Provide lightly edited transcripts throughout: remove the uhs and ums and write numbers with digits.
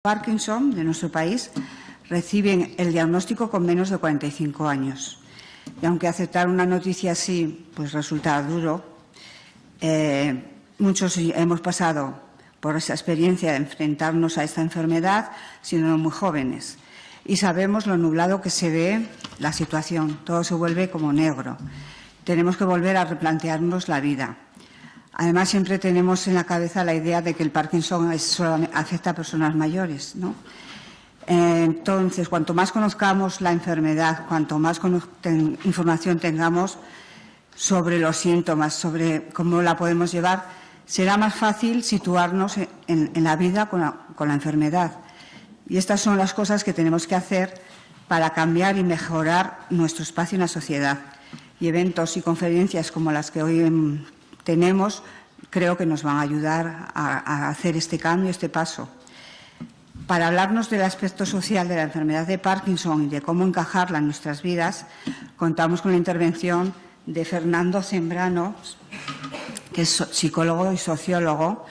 Parkinson de nuestro país reciben el diagnóstico con menos de 45 años. Y aunque aceptar una noticia así pues resulta duro, muchos hemos pasado por esa experiencia de enfrentarnos a esta enfermedad siendo muy jóvenes y sabemos lo nublado que se ve la situación, todo se vuelve como negro. Tenemos que volver a replantearnos la vida. Además, siempre tenemos en la cabeza la idea de que el Parkinson solamente afecta a personas mayores, ¿no? Entonces, cuanto más conozcamos la enfermedad, cuanto más información tengamos sobre los síntomas, sobre cómo la podemos llevar, será más fácil situarnos en la vida con la enfermedad. Y estas son las cosas que tenemos que hacer para cambiar y mejorar nuestro espacio en la sociedad. Y eventos y conferencias como las que hoy tenemos, creo que nos van a ayudar a hacer este cambio, este paso. Para hablarnos del aspecto social de la enfermedad de Parkinson y de cómo encajarla en nuestras vidas, contamos con la intervención de Fernando Zembrano, que es psicólogo y sociólogo,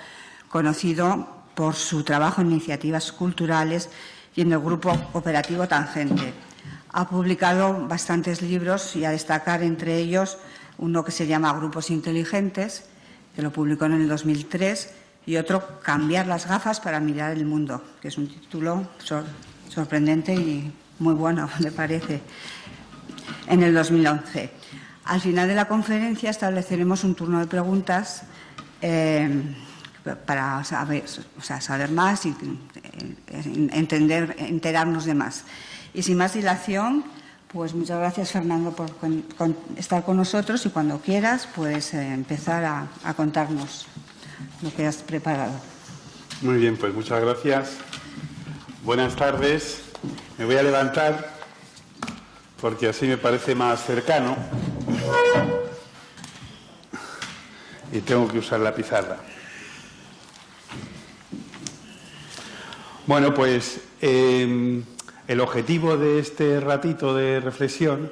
conocido por su trabajo en iniciativas culturales y en el grupo cooperativo Tangente. Ha publicado bastantes libros y a destacar entre ellos uno que se llama Grupos Inteligentes, que lo publicó en el 2003, y otro, Cambiar las gafas para mirar el mundo, que es un título sorprendente y muy bueno, me parece, en el 2011. Al final de la conferencia estableceremos un turno de preguntas para saber más y enterarnos de más. Y sin más dilación, pues muchas gracias, Fernando, por estar con nosotros y cuando quieras puedes empezar a contarnos lo que has preparado. Muy bien, pues muchas gracias. Buenas tardes. Me voy a levantar porque así me parece más cercano y tengo que usar la pizarra. Bueno, pues el objetivo de este ratito de reflexión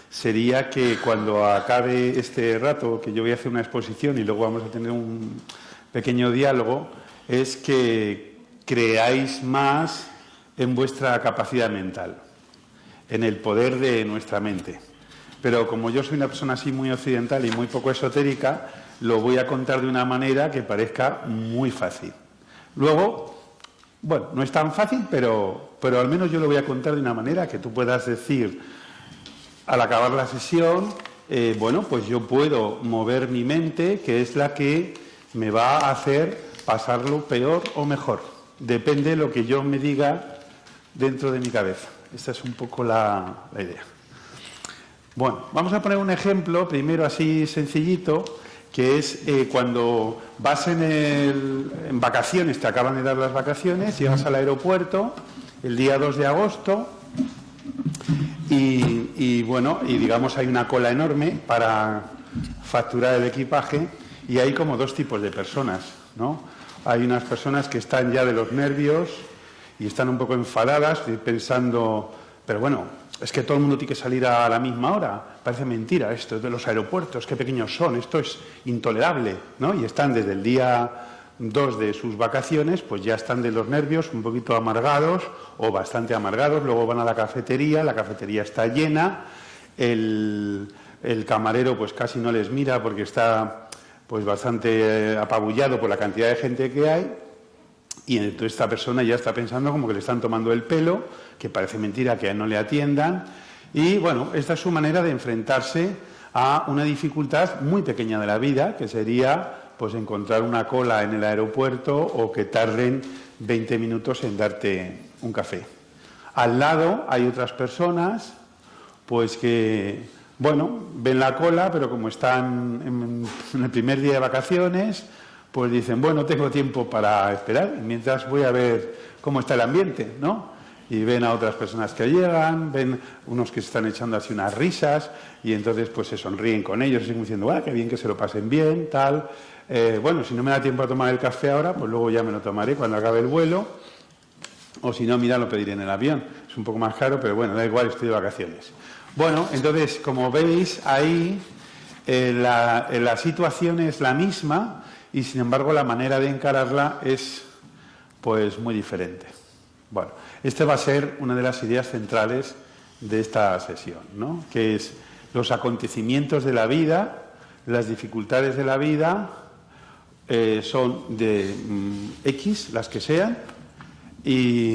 sería que cuando acabe este rato, que yo voy a hacer una exposición y luego vamos a tener un pequeño diálogo, es que creáis más en vuestra capacidad mental, en el poder de nuestra mente. Pero como yo soy una persona así muy occidental y muy poco esotérica, lo voy a contar de una manera que parezca muy fácil. Luego, bueno, no es tan fácil, pero al menos yo lo voy a contar de una manera que tú puedas decir, al acabar la sesión, bueno, pues yo puedo mover mi mente, que es la que me va a hacer pasarlo peor o mejor. Depende de lo que yo me diga dentro de mi cabeza. Esta es un poco la idea. Bueno, vamos a poner un ejemplo, primero así sencillito, que es cuando vas en vacaciones, te acaban de dar las vacaciones, llegas al aeropuerto el día 2 de agosto y bueno, y digamos hay una cola enorme para facturar el equipaje y hay como dos tipos de personas, ¿no? Hay unas personas que están ya de los nervios y están un poco enfadadas pensando, pero bueno, es que todo el mundo tiene que salir a la misma hora. Parece mentira esto de los aeropuertos, qué pequeños son, esto es intolerable, ¿no? Y están desde el día 2 de sus vacaciones, pues ya están de los nervios un poquito amargados o bastante amargados. Luego van a la cafetería está llena, el camarero pues casi no les mira porque está pues bastante apabullado por la cantidad de gente que hay. Y entonces esta persona ya está pensando como que le están tomando el pelo, que parece mentira que a él no le atiendan. Y bueno, esta es su manera de enfrentarse a una dificultad muy pequeña de la vida, que sería pues encontrar una cola en el aeropuerto o que tarden 20 minutos en darte un café. Al lado hay otras personas pues que, bueno, ven la cola, pero como están en el primer día de vacaciones, pues dicen, bueno, tengo tiempo para esperar, mientras voy a ver cómo está el ambiente, ¿no? Y ven a otras personas que llegan, ven unos que se están echando así unas risas y entonces pues se sonríen con ellos, así como diciendo, qué bien que se lo pasen bien, tal. Bueno, si no me da tiempo a tomar el café ahora, pues luego ya me lo tomaré cuando acabe el vuelo. O si no, mira, lo pediré en el avión. Es un poco más caro, pero bueno, da igual, estoy de vacaciones. Bueno, entonces, como veis, ahí la situación es la misma y, sin embargo, la manera de encararla es, pues, muy diferente. Bueno, esta va a ser una de las ideas centrales de esta sesión, ¿no? Que es los acontecimientos de la vida, las dificultades de la vida, son de X, las que sean, y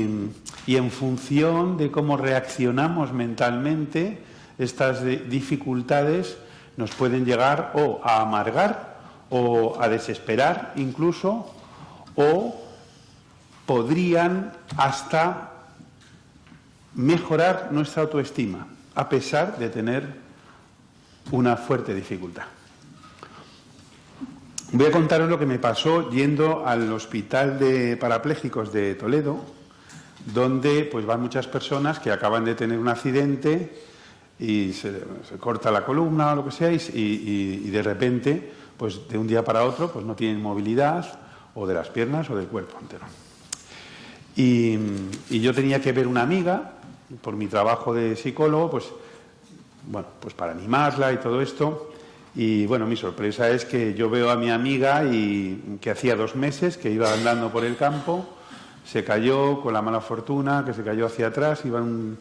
en función de cómo reaccionamos mentalmente, estas dificultades nos pueden llegar o a amargar o a desesperar incluso, o podrían hasta mejorar nuestra autoestima, a pesar de tener una fuerte dificultad. Voy a contaros lo que me pasó yendo al Hospital de Parapléjicos de Toledo, donde pues van muchas personas que acaban de tener un accidente y se corta la columna o lo que sea, y de repente, pues de un día para otro, pues no tienen movilidad, o de las piernas o del cuerpo entero. Y yo tenía que ver una amiga, por mi trabajo de psicólogo, pues bueno, pues para animarla y todo esto. Y bueno, mi sorpresa es que yo veo a mi amiga y que hacía 2 meses que iba andando por el campo, se cayó con la mala fortuna, que se cayó hacia atrás, iba en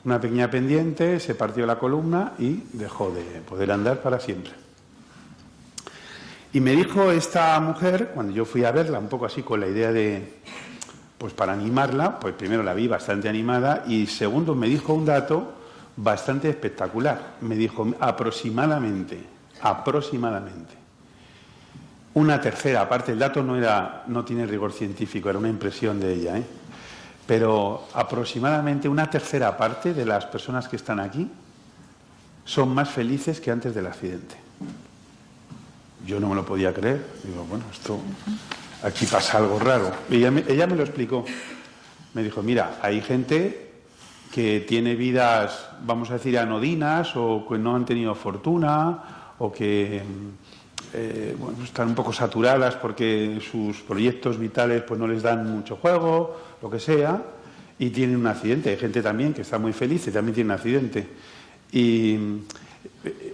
una pequeña pendiente, se partió la columna y dejó de poder andar para siempre. Y me dijo esta mujer, cuando yo fui a verla, un poco así con la idea de, pues para animarla, pues primero la vi bastante animada y segundo me dijo un dato bastante espectacular. Me dijo aproximadamente, una tercera parte, el dato no tiene rigor científico, era una impresión de ella, pero aproximadamente una tercera parte de las personas que están aquí son más felices que antes del accidente. Yo no me lo podía creer. Digo, bueno, aquí pasa algo raro. Y ella me lo explicó. Me dijo, mira, hay gente que tiene vidas, vamos a decir, anodinas, o que no han tenido fortuna, o que bueno, están un poco saturadas porque sus proyectos vitales pues no les dan mucho juego, lo que sea, y tienen un accidente. Hay gente también que está muy feliz y también tiene un accidente. Y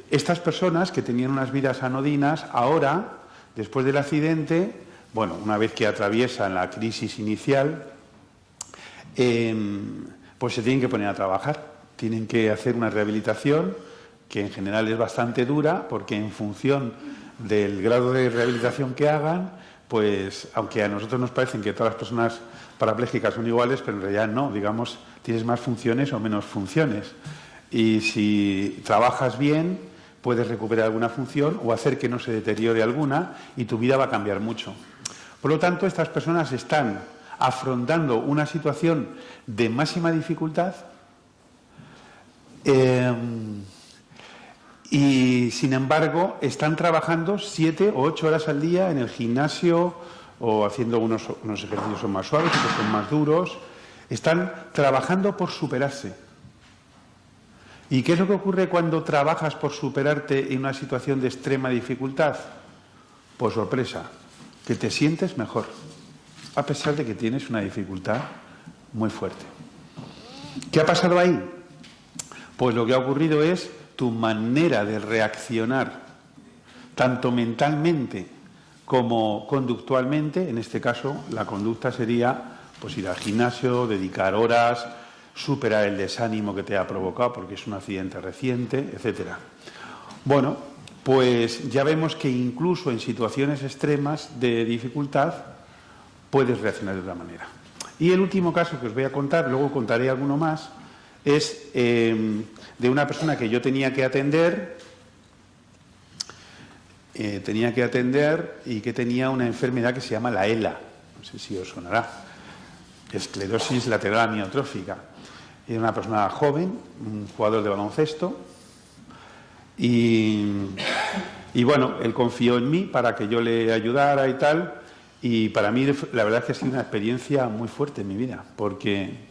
estas personas que tenían unas vidas anodinas, ahora, después del accidente, bueno, una vez que atraviesan la crisis inicial, pues se tienen que poner a trabajar. Tienen que hacer una rehabilitación que en general es bastante dura, porque en función del grado de rehabilitación que hagan, pues aunque a nosotros nos parecen que todas las personas parapléjicas son iguales, pero en realidad no, digamos, tienes más funciones o menos funciones. Y si trabajas bien, puedes recuperar alguna función o hacer que no se deteriore alguna y tu vida va a cambiar mucho. Por lo tanto, estas personas están afrontando una situación de máxima dificultad y, sin embargo, están trabajando 7 o 8 horas al día en el gimnasio o haciendo unos ejercicios son más suaves, otros son más duros. Están trabajando por superarse. ¿Y qué es lo que ocurre cuando trabajas por superarte en una situación de extrema dificultad? Pues sorpresa, que te sientes mejor, a pesar de que tienes una dificultad muy fuerte. ¿Qué ha pasado ahí? Pues lo que ha ocurrido es tu manera de reaccionar, tanto mentalmente como conductualmente. En este caso, la conducta sería pues ir al gimnasio, dedicar horas, superar el desánimo que te ha provocado porque es un accidente reciente, etcétera. Bueno, pues ya vemos que incluso en situaciones extremas de dificultad puedes reaccionar de otra manera. Y el último caso que os voy a contar, luego contaré alguno más, es de una persona que yo tenía que atender y que tenía una enfermedad que se llama la ELA, no sé si os sonará, esclerosis lateral amiotrófica. Era una persona joven, un jugador de baloncesto, y bueno, él confió en mí para que yo le ayudara y tal, y para mí la verdad es que ha sido una experiencia muy fuerte en mi vida, porque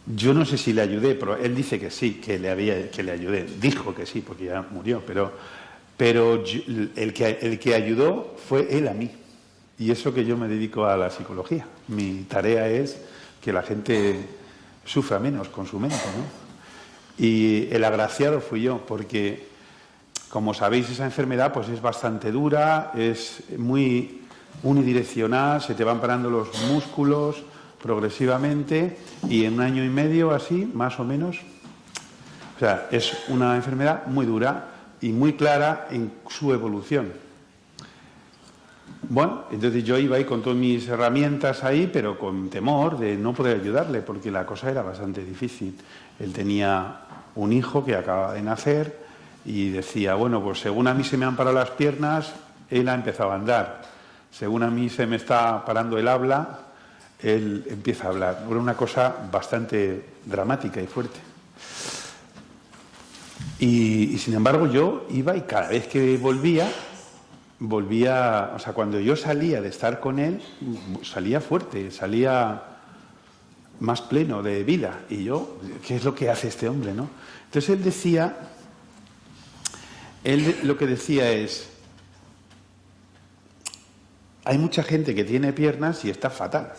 yo no sé si le ayudé, pero él dice que sí, que le ayudé, dijo que sí, porque ya murió, pero el que ayudó fue él a mí, y eso que yo me dedico a la psicología. Mi tarea es que la gente sufra menos con su mente, ¿no? Y el agraciado fui yo, porque, como sabéis, esa enfermedad pues es bastante dura, es muy unidireccional, se te van parando los músculos, progresivamente y en 1 año y medio, así, más o menos. O sea, es una enfermedad muy dura y muy clara en su evolución. Bueno, entonces yo iba ahí con todas mis herramientas ahí, pero con temor de no poder ayudarle, porque la cosa era bastante difícil. Él tenía un hijo que acaba de nacer y decía, bueno, pues según a mí se me han parado las piernas, él ha empezado a andar. Según a mí se me está parando el habla, él empieza a hablar. Era una cosa bastante dramática y fuerte. Y sin embargo yo iba y cada vez que volvía, o sea, cuando yo salía de estar con él, salía fuerte, salía más pleno de vida. Y yo, ¿qué es lo que hace este hombre, no? Entonces él lo que decía es, hay mucha gente que tiene piernas y está fatal.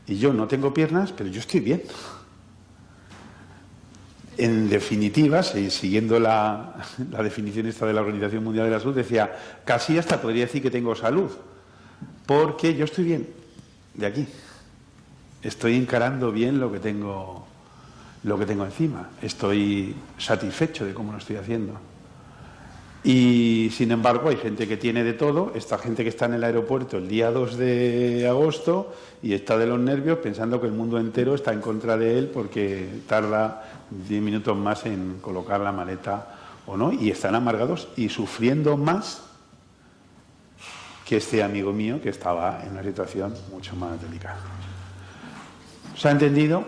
Y yo no tengo piernas, pero yo estoy bien. En definitiva, siguiendo la definición esta de la Organización Mundial de la Salud, decía, casi hasta podría decir que tengo salud, porque yo estoy bien de aquí. Estoy encarando bien lo que tengo encima. Estoy satisfecho de cómo lo estoy haciendo. Y, sin embargo, hay gente que tiene de todo. Esta gente que está en el aeropuerto el día 2 de agosto y está de los nervios pensando que el mundo entero está en contra de él porque tarda 10 minutos más en colocar la maleta o no, y están amargados y sufriendo más que este amigo mío que estaba en una situación mucho más delicada. ¿Se ha entendido?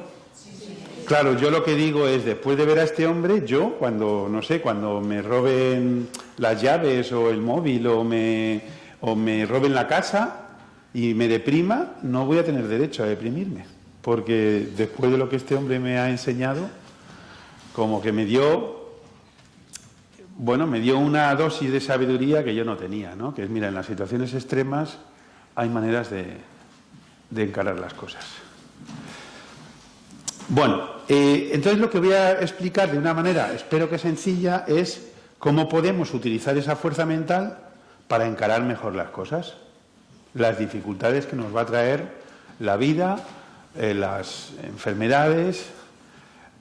Claro, yo lo que digo es, después de ver a este hombre, yo cuando, no sé, cuando me roben las llaves o el móvil o me roben la casa y me deprima, no voy a tener derecho a deprimirme, porque después de lo que este hombre me ha enseñado, como que me dio una dosis de sabiduría que yo no tenía, ¿no? Que es, mira, en las situaciones extremas hay maneras de encarar las cosas. Bueno, entonces lo que voy a explicar de una manera, espero que sencilla, es cómo podemos utilizar esa fuerza mental para encarar mejor las cosas, las dificultades que nos va a traer la vida, las enfermedades,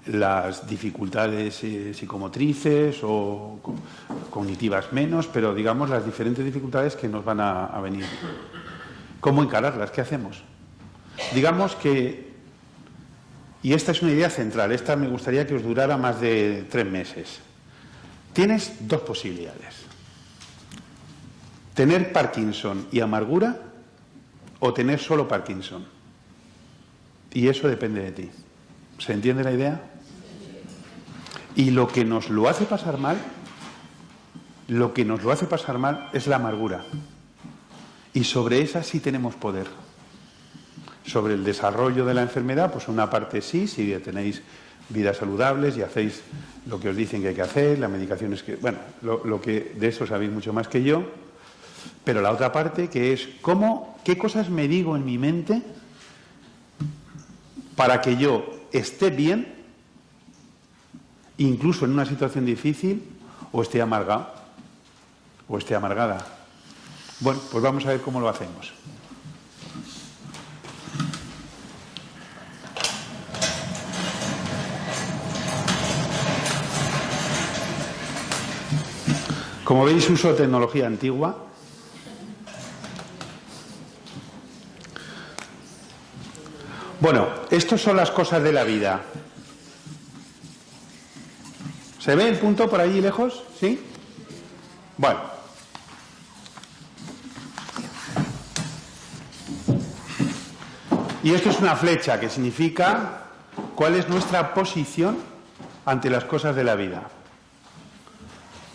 las dificultades psicomotrices o cognitivas menos, pero digamos las diferentes dificultades que nos van a venir. ¿Cómo encararlas? ¿Qué hacemos? Digamos que, y esta es una idea central, esta me gustaría que os durara más de 3 meses. Tienes 2 posibilidades. Tener Parkinson y amargura o tener solo Parkinson. Y eso depende de ti. ¿Se entiende la idea? Y lo que nos lo hace pasar mal, es la amargura. Y sobre esa sí tenemos poder. Sobre el desarrollo de la enfermedad, pues una parte sí, si tenéis vidas saludables y hacéis lo que os dicen que hay que hacer, la medicación es que, bueno, lo que de eso sabéis mucho más que yo, pero la otra parte que es qué cosas me digo en mi mente para que yo esté bien, incluso en una situación difícil, o esté amargado, o esté amargada. Bueno, pues vamos a ver cómo lo hacemos. Como veis, uso tecnología antigua. Bueno, estas son las cosas de la vida. ¿Se ve el punto por allí lejos? ¿Sí? Bueno. Y esto es una flecha que significa cuál es nuestra posición ante las cosas de la vida.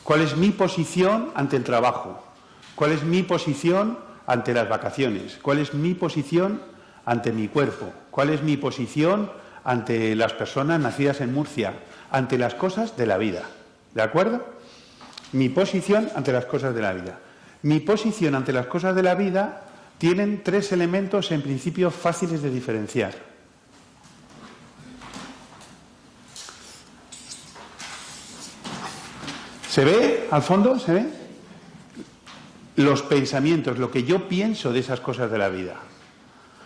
¿Cuál es mi posición ante el trabajo? ¿Cuál es mi posición ante las vacaciones? ¿Cuál es mi posición ante mi cuerpo? ¿Cuál es mi posición ante las personas nacidas en Murcia? Ante las cosas de la vida. ¿De acuerdo? Mi posición ante las cosas de la vida. Mi posición ante las cosas de la vida tienen 3 elementos en principio fáciles de diferenciar. ¿Se ve al fondo? ¿Se ve? Los pensamientos, lo que yo pienso de esas cosas de la vida.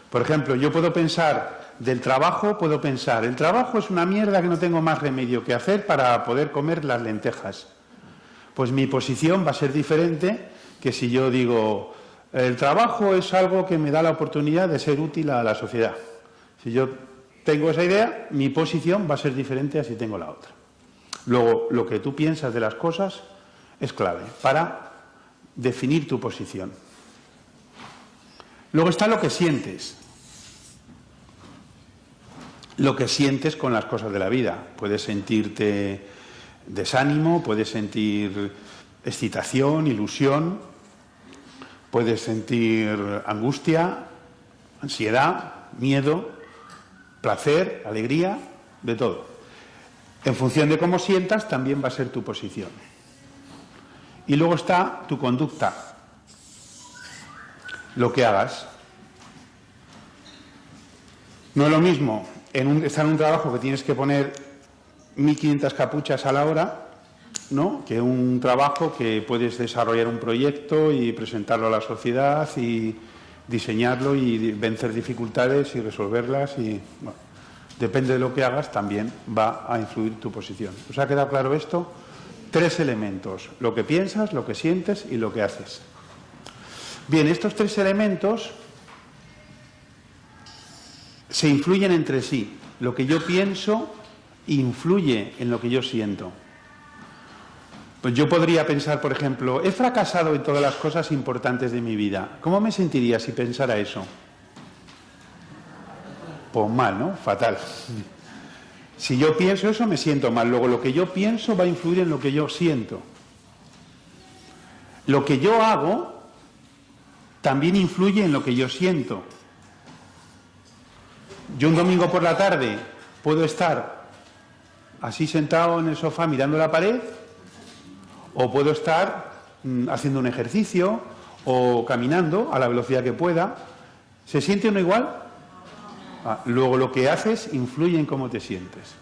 Por ejemplo, yo puedo pensar del trabajo, puedo pensar, el trabajo es una mierda que no tengo más remedio que hacer para poder comer las lentejas. Pues mi posición va a ser diferente que si yo digo, el trabajo es algo que me da la oportunidad de ser útil a la sociedad. Si yo tengo esa idea, mi posición va a ser diferente a si tengo la otra. Luego, lo que tú piensas de las cosas es clave para definir tu posición. Luego está lo que sientes. Lo que sientes con las cosas de la vida. Puedes sentirte desánimo, puedes sentir excitación, ilusión, puedes sentir angustia, ansiedad, miedo, placer, alegría, de todo. En función de cómo sientas, también va a ser tu posición. Y luego está tu conducta, lo que hagas. No es lo mismo estar en un trabajo que tienes que poner 1.500 capuchas a la hora, ¿no?, que un trabajo que puedes desarrollar un proyecto y presentarlo a la sociedad y diseñarlo y vencer dificultades y resolverlas y, bueno, depende de lo que hagas, también va a influir tu posición. ¿Os ha quedado claro esto? 3 elementos: lo que piensas, lo que sientes y lo que haces. Bien, estos 3 elementos se influyen entre sí. Lo que yo pienso influye en lo que yo siento. Pues yo podría pensar, por ejemplo, he fracasado en todas las cosas importantes de mi vida. ¿Cómo me sentiría si pensara eso? Pues mal, ¿no? Fatal. Si yo pienso eso, me siento mal. Luego, lo que yo pienso va a influir en lo que yo siento. Lo que yo hago también influye en lo que yo siento. Yo un domingo por la tarde puedo estar así sentado en el sofá mirando la pared, o puedo estar haciendo un ejercicio o caminando a la velocidad que pueda. ¿Se siente uno igual? Luego lo que haces influye en cómo te sientes.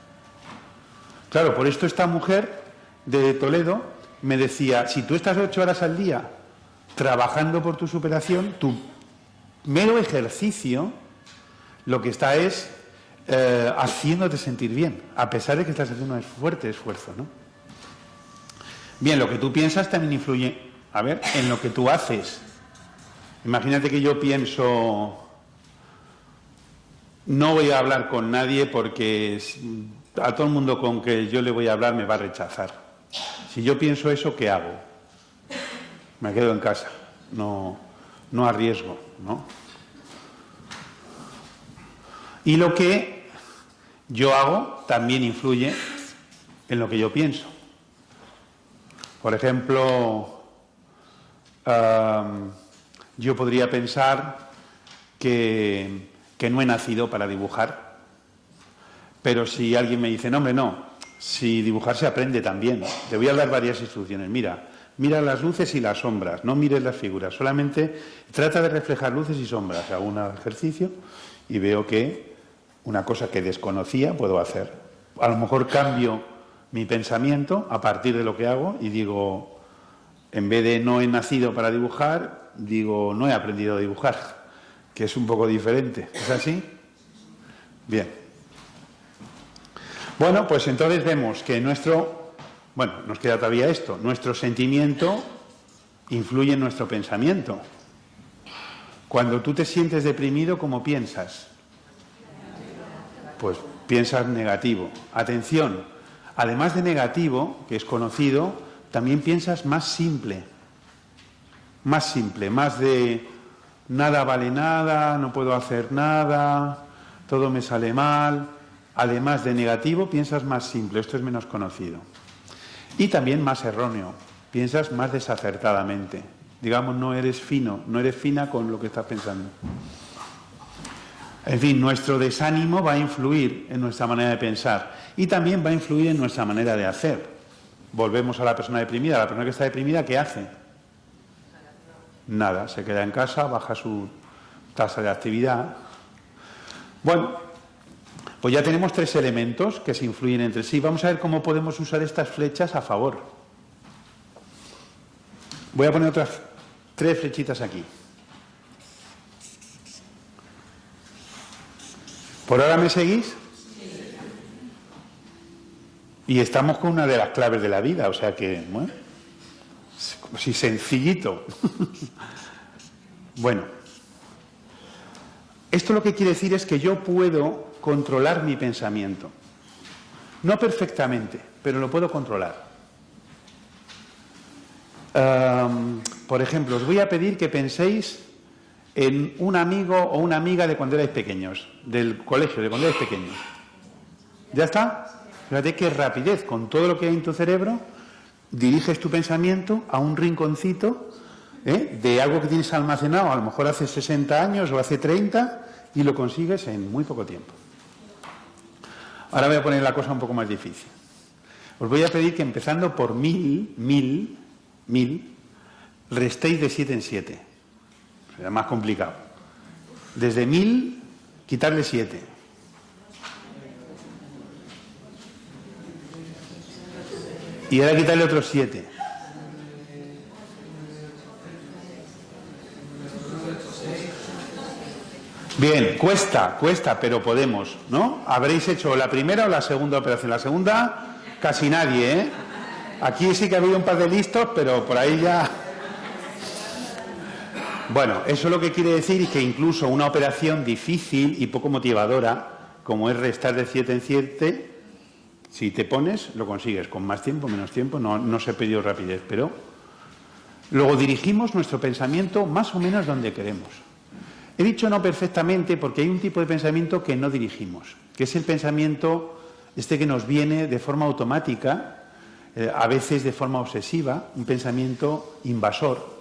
Claro, por esto esta mujer de Toledo me decía, si tú estás 8 horas al día trabajando por tu superación, tu mero ejercicio lo que está es haciéndote sentir bien, a pesar de que estás haciendo un fuerte esfuerzo, ¿no? Bien, lo que tú piensas también influye, en lo que tú haces. Imagínate que yo pienso, no voy a hablar con nadie porque a todo el mundo con que yo le voy a hablar me va a rechazar. Si yo pienso eso, ¿qué hago? Me quedo en casa, no arriesgo, ¿no? Y lo que yo hago también influye en lo que yo pienso. Por ejemplo, yo podría pensar que no he nacido para dibujar, pero si alguien me dice, no, hombre, no, si dibujar se aprende también, te voy a dar varias instrucciones. Mira las luces y las sombras, no mires las figuras, solamente trata de reflejar luces y sombras. Hago un ejercicio y veo que una cosa que desconocía puedo hacer. A lo mejor cambio mi pensamiento a partir de lo que hago y digo, en vez de no he nacido para dibujar, digo, no he aprendido a dibujar, que es un poco diferente. ¿Es así? Bien. Bueno, pues entonces vemos que nos queda todavía esto, nuestro sentimiento influye en nuestro pensamiento. Cuando tú te sientes deprimido, ¿cómo piensas? Pues piensas negativo. Atención, además de negativo, que es conocido, también piensas más simple, más de nada vale nada, no puedo hacer nada, todo me sale mal. Además de negativo, piensas más simple, esto es menos conocido. Y también más erróneo, piensas más desacertadamente. Digamos, no eres fina con lo que estás pensando. En fin, nuestro desánimo va a influir en nuestra manera de pensar y también va a influir en nuestra manera de hacer. Volvemos a la persona deprimida. La persona que está deprimida, ¿qué hace? Nada, se queda en casa, baja su tasa de actividad. Bueno, pues ya tenemos 3 elementos que se influyen entre sí. Vamos a ver cómo podemos usar estas flechas a favor. Voy a poner otras 3 flechitas aquí. ¿Por ahora me seguís? Y estamos con una de las claves de la vida, o sea que, bueno, como si sencillito. Bueno, esto lo que quiere decir es que yo puedo controlar mi pensamiento. No perfectamente, pero lo puedo controlar. Por ejemplo, os voy a pedir que penséis en un amigo o una amiga de cuando erais pequeños, del colegio, de cuando erais pequeños. ¿Ya está? Fíjate qué rapidez, con todo lo que hay en tu cerebro, diriges tu pensamiento a un rinconcito de algo que tienes almacenado, a lo mejor hace 60 años o hace 30, y lo consigues en muy poco tiempo. Ahora voy a poner la cosa un poco más difícil. Os voy a pedir que empezando por 1000, restéis de 7 en 7. Será más complicado. Desde 1000, quitarle 7. Y ahora quitarle otros 7. Bien, cuesta, pero podemos, ¿no? Habréis hecho la primera o la segunda operación. La segunda, casi nadie, ¿eh? Aquí sí que había un par de listos, pero por ahí ya... Bueno, eso lo que quiere decir es que incluso una operación difícil y poco motivadora, como es restar de 7 en 7, si te pones, lo consigues, con más tiempo, menos tiempo, no se pidió rapidez, pero luego dirigimos nuestro pensamiento más o menos donde queremos. He dicho no perfectamente porque hay un tipo de pensamiento que no dirigimos, que es el pensamiento que nos viene de forma automática, a veces de forma obsesiva, un pensamiento invasor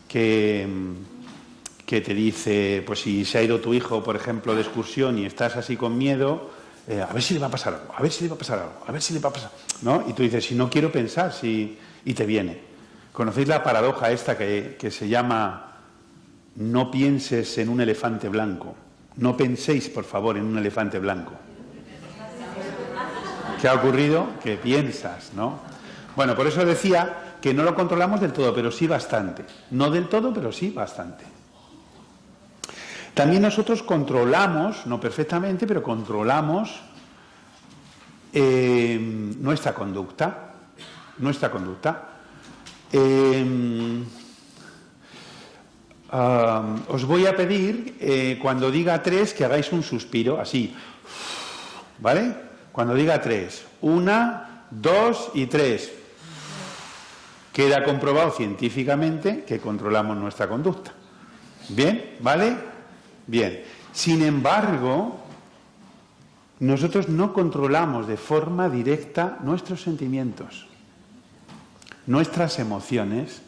que te dice, pues si se ha ido tu hijo, por ejemplo, de excursión y estás así con miedo, a ver si le va a pasar algo, a ver si le va a pasar algo, a ver si le va a pasar, ¿no? Y tú dices, si no quiero pensar, y te viene. ¿Conocéis la paradoja esta que se llama no pienses en un elefante blanco? No penséis, por favor, en un elefante blanco. ¿Qué ha ocurrido? Que piensas, ¿no? Bueno, por eso decía que no lo controlamos del todo, pero sí bastante. No del todo, pero sí bastante. También nosotros controlamos, no perfectamente, pero controlamos nuestra conducta. Os voy a pedir, cuando diga 3, que hagáis un suspiro, así, ¿vale? Cuando diga 3, 1, 2 y 3. Queda comprobado científicamente que controlamos nuestra conducta. ¿Bien? ¿Vale? Bien. Sin embargo, nosotros no controlamos de forma directa nuestros sentimientos, nuestras emociones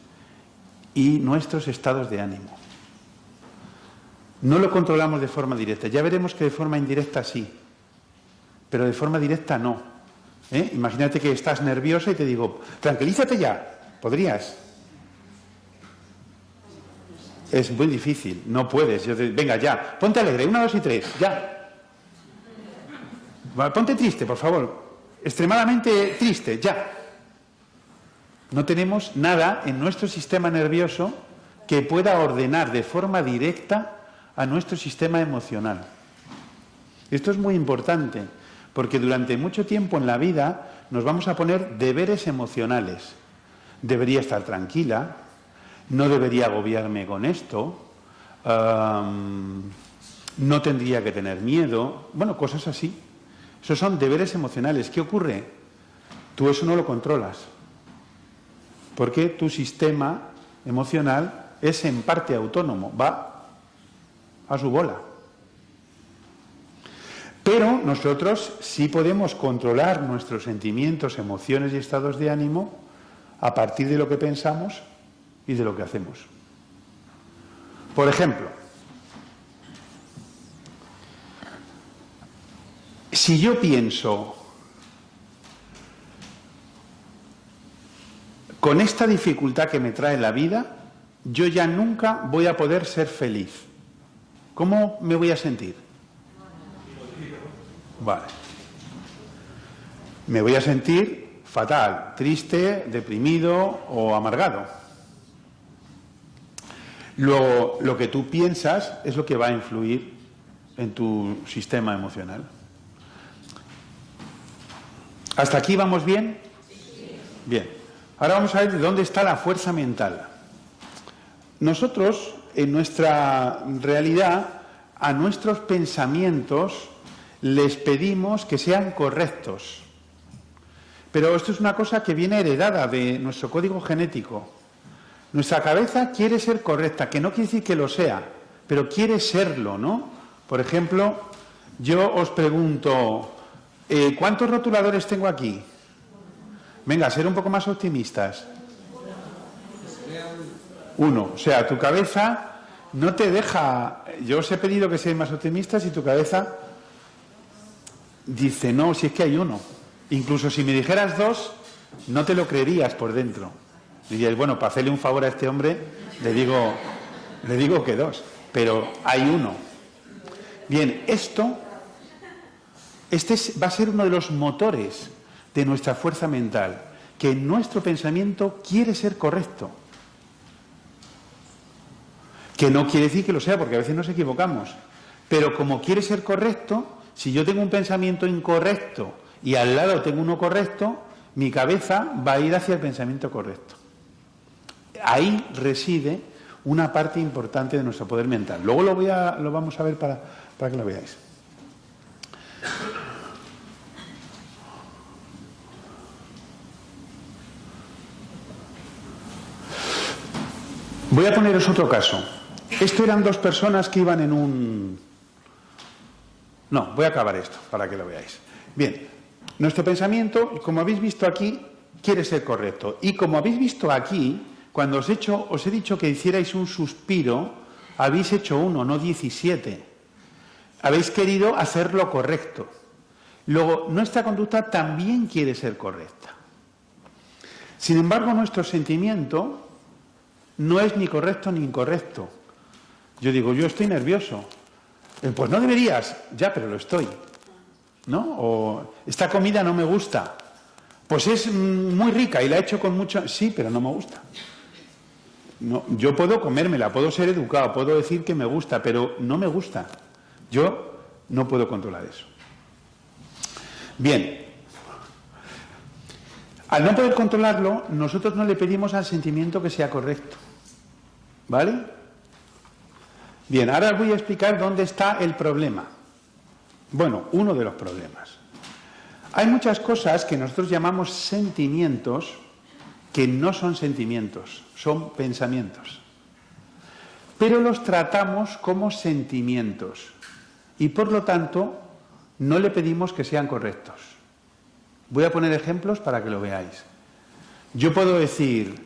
y nuestros estados de ánimo. No lo controlamos de forma directa. Ya veremos que de forma indirecta sí, pero de forma directa no. Imagínate que estás nerviosa y te digo, tranquilízate ya. ¿Podrías? Es muy difícil, no puedes. Venga, ya, ponte alegre, 1, 2 y 3, ya. Ponte triste, por favor. Extremadamente triste, ya. No tenemos nada en nuestro sistema nervioso que pueda ordenar de forma directa a nuestro sistema emocional. Esto es muy importante, porque durante mucho tiempo en la vida nos vamos a poner deberes emocionales. Debería estar tranquila, no debería agobiarme con esto, no tendría que tener miedo, bueno, cosas así. Esos son deberes emocionales. ¿Qué ocurre? Tú eso no lo controlas, porque tu sistema emocional es en parte autónomo, va a su bola. Pero nosotros sí podemos controlar nuestros sentimientos, emociones y estados de ánimo a partir de lo que pensamos y de lo que hacemos. Por ejemplo, si yo pienso, con esta dificultad que me trae la vida, yo ya nunca voy a poder ser feliz. ¿Cómo me voy a sentir? Vale. Me voy a sentir fatal, triste, deprimido o amargado. Luego, lo que tú piensas es lo que va a influir en tu sistema emocional. ¿Hasta aquí vamos bien? Bien. Ahora vamos a ver de dónde está la fuerza mental. Nosotros, en nuestra realidad, a nuestros pensamientos les pedimos que sean correctos. Pero esto es una cosa que viene heredada de nuestro código genético. Nuestra cabeza quiere ser correcta, que no quiere decir que lo sea, pero quiere serlo, ¿no? Por ejemplo, yo os pregunto, ¿cuántos rotuladores tengo aquí? Venga, ser un poco más optimistas. Uno. O sea, tu cabeza no te deja... Yo os he pedido que seáis más optimistas y tu cabeza dice, no, si es que hay uno. Incluso si me dijeras dos, no te lo creerías por dentro. Dirías, bueno, para hacerle un favor a este hombre, le digo que dos. Pero hay uno. Bien, este va a ser uno de los motores de nuestra fuerza mental, que nuestro pensamiento quiere ser correcto. Que no quiere decir que lo sea, porque a veces nos equivocamos. Pero como quiere ser correcto, si yo tengo un pensamiento incorrecto y al lado tengo uno correcto, mi cabeza va a ir hacia el pensamiento correcto. Ahí reside una parte importante de nuestro poder mental. Luego lo vamos a ver para que lo veáis. Voy a poneros otro caso. Esto eran dos personas que iban en un... No, voy a acabar esto para que lo veáis. Bien, nuestro pensamiento, como habéis visto aquí, quiere ser correcto. Y como habéis visto aquí, cuando os he dicho que hicierais un suspiro, habéis hecho uno, no 17. Habéis querido hacer lo correcto. Luego, nuestra conducta también quiere ser correcta. Sin embargo, nuestro sentimiento no es ni correcto ni incorrecto. Yo digo, yo estoy nervioso. Pues no deberías. Ya, pero lo estoy. ¿No? O esta comida no me gusta. Pues es muy rica y la he hecho con mucho... Sí, pero no me gusta. No, yo puedo comérmela, puedo ser educado, puedo decir que me gusta, pero no me gusta. Yo no puedo controlar eso. Bien. Al no poder controlarlo, nosotros no le pedimos al sentimiento que sea correcto. ¿Vale? Bien, ahora os voy a explicar dónde está el problema. Bueno, uno de los problemas. Hay muchas cosas que nosotros llamamos sentimientos que no son sentimientos, son pensamientos. Pero los tratamos como sentimientos y por lo tanto no le pedimos que sean correctos. Voy a poner ejemplos para que lo veáis. Yo puedo decir,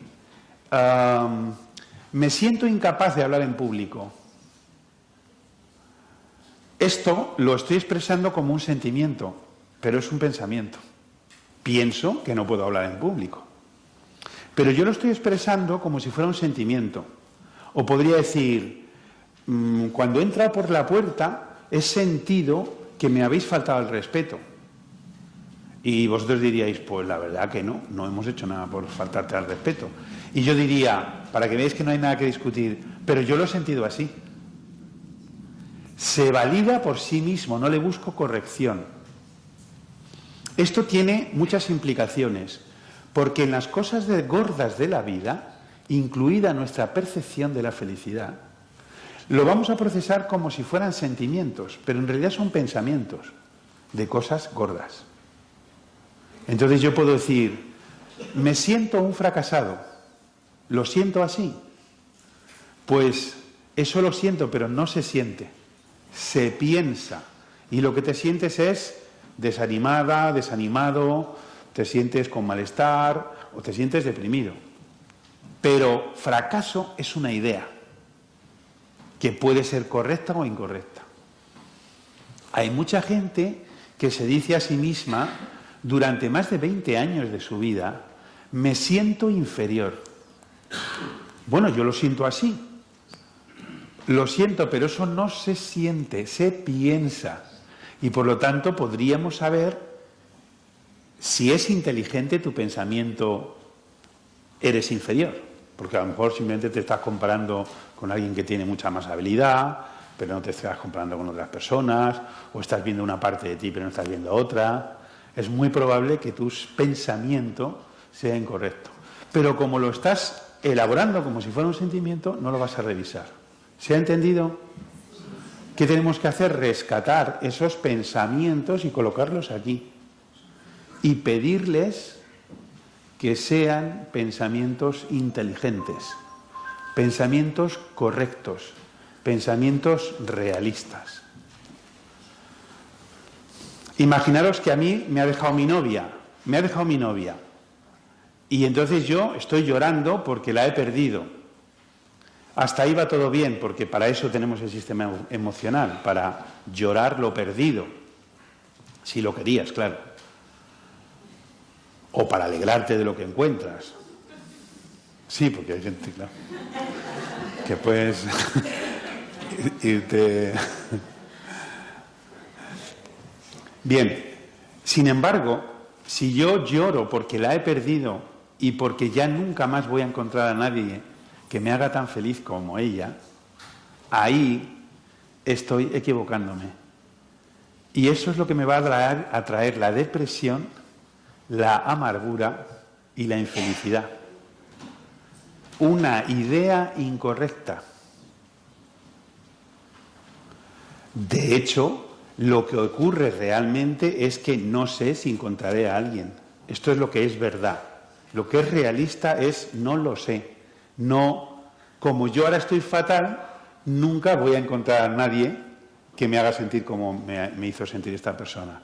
me siento incapaz de hablar en público. Esto lo estoy expresando como un sentimiento, pero es un pensamiento. Pienso que no puedo hablar en público. Pero yo lo estoy expresando como si fuera un sentimiento. O podría decir, cuando he entrado por la puerta, he sentido que me habéis faltado al respeto. Y vosotros diríais, pues la verdad que no hemos hecho nada por faltarte al respeto. Y yo diría, para que veáis que no hay nada que discutir, pero yo lo he sentido así. Se valida por sí mismo, no le busco corrección. Esto tiene muchas implicaciones, porque en las cosas gordas de la vida, incluida nuestra percepción de la felicidad, lo vamos a procesar como si fueran sentimientos, pero en realidad son pensamientos de cosas gordas. Entonces yo puedo decir, me siento un fracasado, ¿lo siento así? Pues eso lo siento, pero no se siente, se piensa. Y lo que te sientes es desanimada, desanimado, te sientes con malestar o te sientes deprimido. Pero fracaso es una idea que puede ser correcta o incorrecta. Hay mucha gente que se dice a sí misma durante más de 20 años de su vida, me siento inferior. Bueno, yo lo siento así. Lo siento, pero eso no se siente, se piensa. Y por lo tanto podríamos saber si es inteligente tu pensamiento, eres inferior. Porque a lo mejor simplemente te estás comparando con alguien que tiene mucha más habilidad, pero no te estás comparando con otras personas, o estás viendo una parte de ti pero no estás viendo otra. Es muy probable que tu pensamiento sea incorrecto. Pero como lo estás elaborando como si fuera un sentimiento, no lo vas a revisar. ¿Se ha entendido? ¿Qué tenemos que hacer? Rescatar esos pensamientos y colocarlos aquí. Y pedirles que sean pensamientos inteligentes, pensamientos correctos, pensamientos realistas. Imaginaros que a mí me ha dejado mi novia, y entonces yo estoy llorando porque la he perdido. Hasta ahí va todo bien, porque para eso tenemos el sistema emocional, para llorar lo perdido, si lo querías, claro. O para alegrarte de lo que encuentras. Sí, porque hay gente, claro, que puedes irte... Bien, sin embargo, si yo lloro porque la he perdido y porque ya nunca más voy a encontrar a nadie que me haga tan feliz como ella, ahí estoy equivocándome. Y eso es lo que me va a traer la depresión, la amargura y la infelicidad. Una idea incorrecta. De hecho, lo que ocurre realmente es que no sé si encontraré a alguien. Esto es lo que es verdad. Lo que es realista es no lo sé. No, como yo ahora estoy fatal, nunca voy a encontrar a nadie que me haga sentir como me hizo sentir esta persona.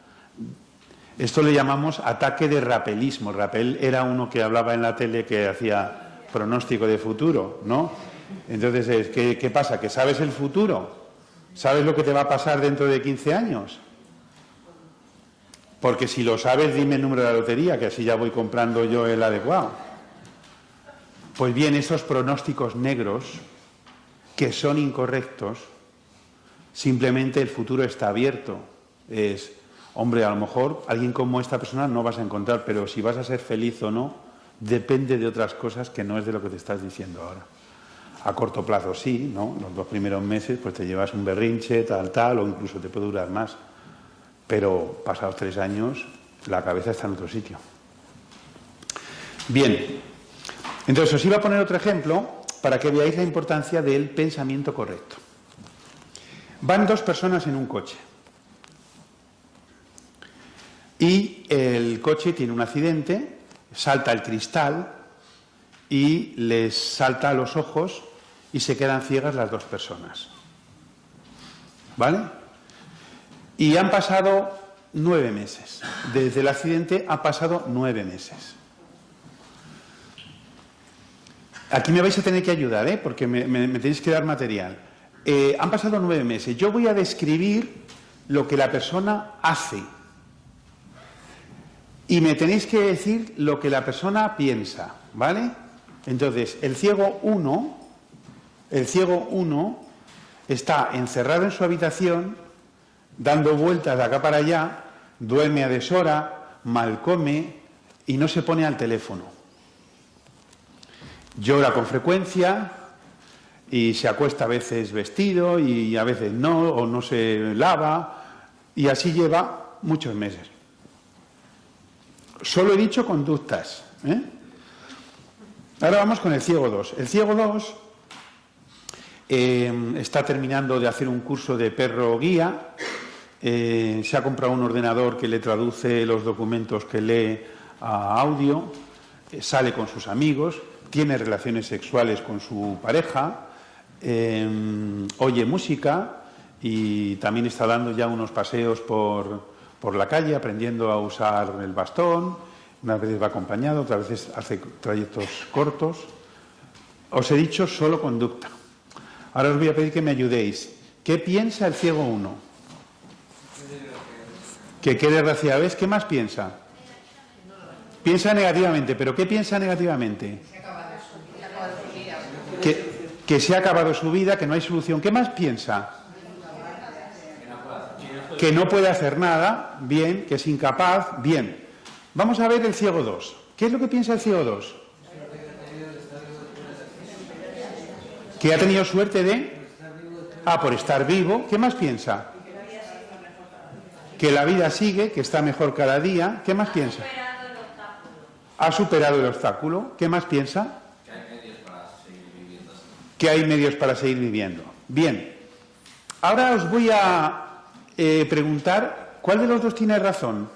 Esto le llamamos ataque de rapelismo. Rapel era uno que hablaba en la tele que hacía pronóstico de futuro, ¿no? Entonces, ¿qué pasa? ¿Que sabes el futuro? ¿Sabes lo que te va a pasar dentro de 15 años? Porque si lo sabes, dime el número de la lotería, que así ya voy comprando yo el adecuado. Pues bien, esos pronósticos negros, que son incorrectos, simplemente el futuro está abierto. Es, hombre, a lo mejor alguien como esta persona no vas a encontrar, pero si vas a ser feliz o no, depende de otras cosas que no es de lo que te estás diciendo ahora. A corto plazo sí, ¿no? Los 2 primeros meses pues te llevas un berrinche, tal, o incluso te puede durar más. Pero pasados 3 años, la cabeza está en otro sitio. Bien, entonces os iba a poner otro ejemplo para que veáis la importancia del pensamiento correcto. Van 2 personas en un coche. Y el coche tiene un accidente, salta el cristal y les salta a los ojos y se quedan ciegas las 2 personas. ¿Vale? Y han pasado 9 meses. Desde el accidente ha pasado 9 meses. Aquí me vais a tener que ayudar, ¿eh? Porque me tenéis que dar material. Han pasado 9 meses. Yo voy a describir lo que la persona hace. Y me tenéis que decir lo que la persona piensa, ¿vale? Entonces, el ciego 1 está encerrado en su habitación, dando vueltas de acá para allá, duerme a deshora, mal come y no se pone al teléfono. Llora con frecuencia y se acuesta a veces vestido y a veces no, o no se lava, y así lleva muchos meses. Solo he dicho conductas, ¿eh? Ahora vamos con el ciego 2. El ciego 2 está terminando de hacer un curso de perro guía, se ha comprado un ordenador que le traduce los documentos que lee a audio, sale con sus amigos, tiene relaciones sexuales con su pareja, oye música y también está dando ya unos paseos por la calle, aprendiendo a usar el bastón. Unas veces va acompañado, otras veces hace trayectos cortos. Os he dicho solo conducta. Ahora os voy a pedir que me ayudéis. ¿Qué piensa el ciego 1? Que quede desgraciado. ¿Ves? ¿Qué más piensa? Piensa negativamente. ¿Pero qué piensa negativamente? Que se ha acabado su vida, que no hay solución. ¿Qué más piensa? Que no puede hacer nada. Bien. Que es incapaz. Bien. Vamos a ver el ciego 2. ¿Qué es lo que piensa el ciego 2? Que ha tenido suerte de Por estar vivo. ¿Qué más piensa? Que la vida sigue, que está mejor cada día. ¿Qué más piensa? Ha superado el obstáculo. ¿Qué más piensa? Que hay medios para seguir viviendo. Que hay medios para seguir viviendo. Bien. Ahora os voy a preguntar, ¿cuál de los dos tiene razón?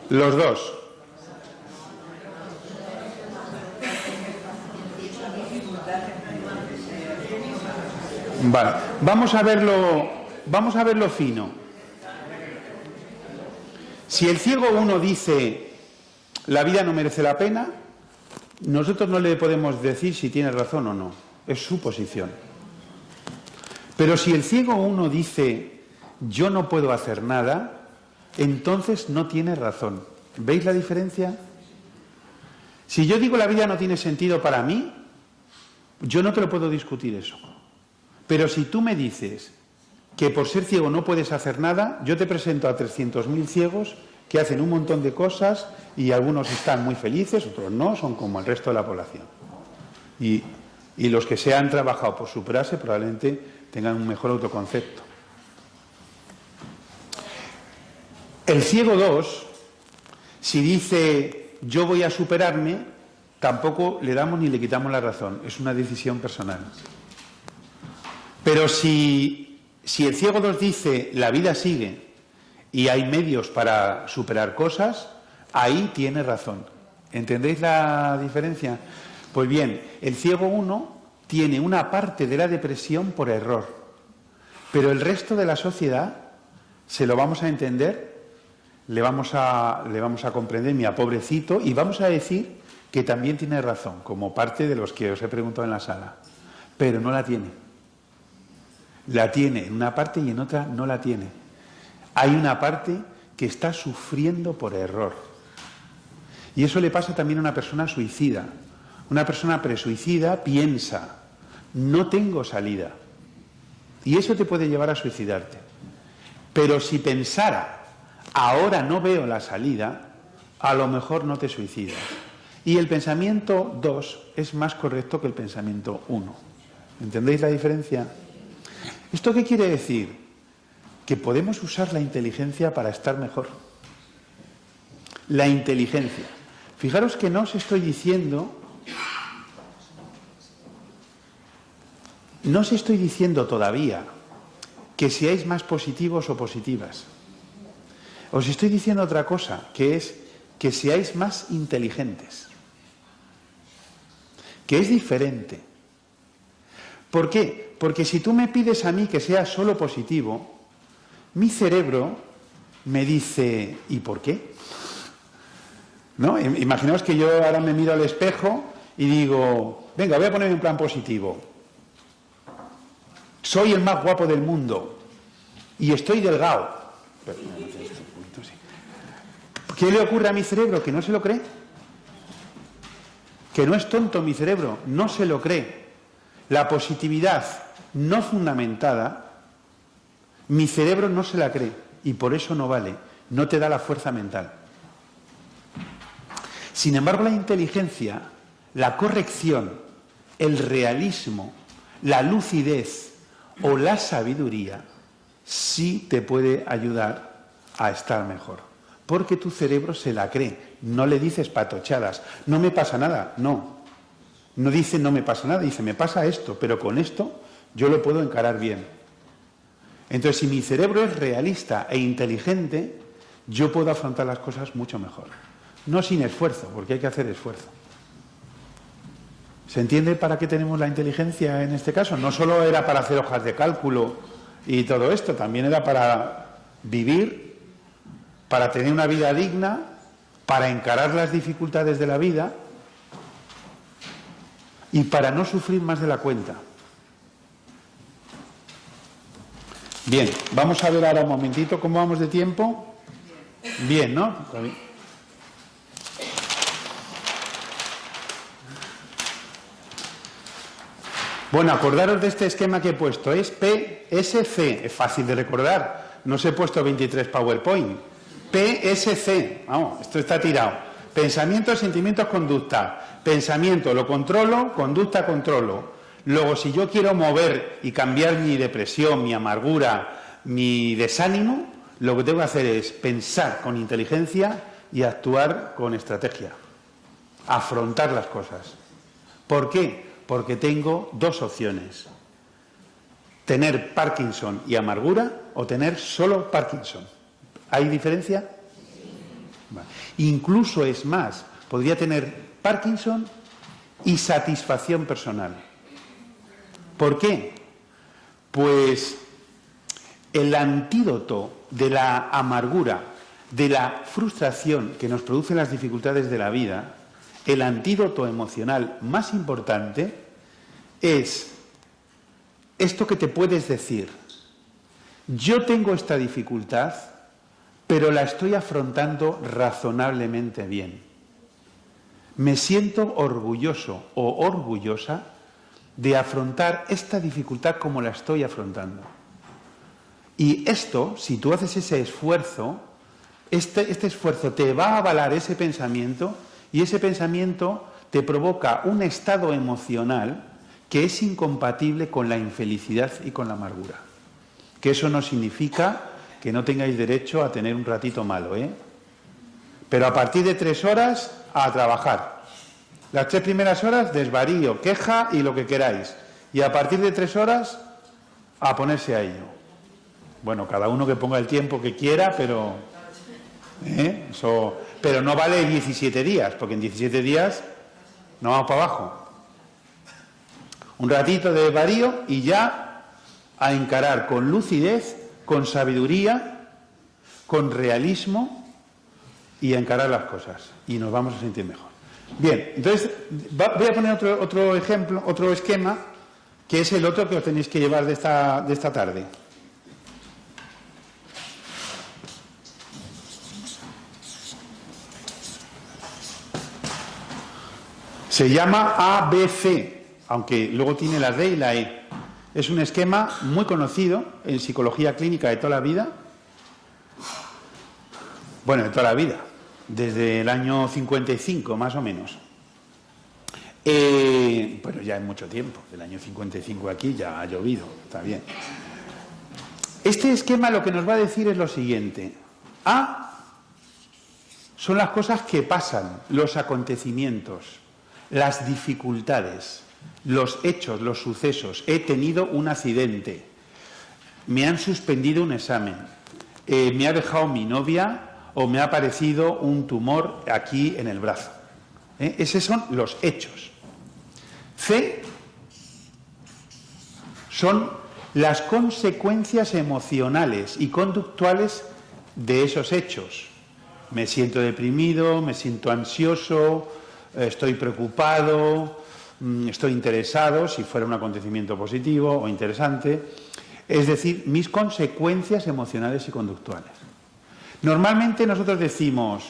Los dos. Vale, vamos a verlo fino. Si el ciego 1 dice la vida no merece la pena, nosotros no le podemos decir si tiene razón o no, es su posición. Pero si el ciego 1 dice yo no puedo hacer nada, entonces no tiene razón. ¿Veis la diferencia? Si yo digo la vida no tiene sentido para mí, yo no te lo puedo discutir eso. Pero si tú me dices que por ser ciego no puedes hacer nada, yo te presento a 300.000 ciegos que hacen un montón de cosas y algunos están muy felices, otros no, son como el resto de la población. Y los que se han trabajado por superarse probablemente tengan un mejor autoconcepto. El ciego 2, si dice yo voy a superarme, tampoco le damos ni le quitamos la razón, es una decisión personal. Pero si el ciego 2 dice la vida sigue y hay medios para superar cosas, ahí tiene razón. ¿Entendéis la diferencia? Pues bien, el ciego 1 tiene una parte de la depresión por error, pero el resto de la sociedad se lo vamos a entender, le vamos a comprender, mira, pobrecito, y vamos a decir que también tiene razón, como parte de los que os he preguntado en la sala, pero no la tiene. La tiene en una parte y en otra no la tiene. Hay una parte que está sufriendo por error. Y eso le pasa también a una persona suicida. Una persona presuicida piensa, no tengo salida. Y eso te puede llevar a suicidarte. Pero si pensara, ahora no veo la salida, a lo mejor no te suicidas. Y el pensamiento 2 es más correcto que el pensamiento 1. ¿Entendéis la diferencia? ¿Esto qué quiere decir? Que podemos usar la inteligencia para estar mejor. La inteligencia. Fijaros que no os estoy diciendo todavía que seáis más positivos o positivas. Os estoy diciendo otra cosa, que es que seáis más inteligentes. Que es diferente. ¿Por qué? Porque si tú me pides a mí que sea solo positivo, mi cerebro me dice, ¿y por qué? ¿No? Imaginaos que yo ahora me miro al espejo y digo, venga, voy a ponerme en plan positivo. Soy el más guapo del mundo y estoy delgado. ¿Qué le ocurre a mi cerebro? Que no se lo cree. Que no es tonto mi cerebro, no se lo cree. La positividad no fundamentada, mi cerebro no se la cree y por eso no vale, no te da la fuerza mental. Sin embargo, la inteligencia, la corrección, el realismo, la lucidez o la sabiduría sí te puede ayudar a estar mejor. Porque tu cerebro se la cree, no le dices patochadas, no me pasa nada, no. No dice no me pasa nada, dice me pasa esto, pero con esto yo lo puedo encarar bien. Entonces, si mi cerebro es realista e inteligente, yo puedo afrontar las cosas mucho mejor. No sin esfuerzo, porque hay que hacer esfuerzo. ¿Se entiende para qué tenemos la inteligencia en este caso? No solo era para hacer hojas de cálculo y todo esto, también era para vivir, para tener una vida digna, para encarar las dificultades de la vida y para no sufrir más de la cuenta. Bien, vamos a ver ahora un momentito cómo vamos de tiempo. Bien, ¿no? Bueno, acordaros de este esquema que he puesto. Es PSC, es fácil de recordar. No os he puesto 23 PowerPoint. PSC, vamos, esto está tirado. Pensamiento, sentimientos, conducta. Pensamiento lo controlo, conducta controlo. Luego, si yo quiero mover y cambiar mi depresión, mi amargura, mi desánimo, lo que tengo que hacer es pensar con inteligencia y actuar con estrategia. Afrontar las cosas. ¿Por qué? Porque tengo dos opciones. Tener Parkinson y amargura o tener solo Parkinson. ¿Hay diferencia? Vale. Incluso es más, podría tener Parkinson y satisfacción personal. ¿Por qué? Pues el antídoto de la amargura, de la frustración que nos producen las dificultades de la vida, el antídoto emocional más importante es esto que te puedes decir: yo tengo esta dificultad, pero la estoy afrontando razonablemente bien. Me siento orgulloso o orgullosa de afrontar esta dificultad como la estoy afrontando. Y esto, si tú haces ese esfuerzo, este esfuerzo te va a avalar ese pensamiento, y ese pensamiento te provoca un estado emocional que es incompatible con la infelicidad y con la amargura. Que eso no significa que no tengáis derecho a tener un ratito malo, ¿eh? Pero a partir de 3 horas, a trabajar. Las 3 primeras horas, desvarío, queja y lo que queráis. Y a partir de 3 horas, a ponerse a ello. Bueno, cada uno que ponga el tiempo que quiera, pero pero no vale 17 días, porque en 17 días no vamos para abajo. Un ratito de desvarío y ya a encarar con lucidez, con sabiduría, con realismo y a encarar las cosas. Y nos vamos a sentir mejor. Bien, entonces voy a poner otro ejemplo, otro esquema, que es el otro que os tenéis que llevar de esta tarde. Se llama ABC, aunque luego tiene la D y la E. Es un esquema muy conocido en psicología clínica de toda la vida. Bueno, de toda la vida, desde el año 55 más o menos. Bueno, ya en mucho tiempo, del año 55 aquí ya ha llovido, está bien. Este esquema lo que nos va a decir es lo siguiente. A son las cosas que pasan, los acontecimientos, las dificultades, los hechos, los sucesos. He tenido un accidente, me han suspendido un examen, me ha dejado mi novia o me ha aparecido un tumor aquí en el brazo. Esos son los hechos. C son las consecuencias emocionales y conductuales de esos hechos. Me siento deprimido, me siento ansioso, estoy preocupado, estoy interesado, si fuera un acontecimiento positivo o interesante. Es decir, mis consecuencias emocionales y conductuales. Normalmente nosotros decimos,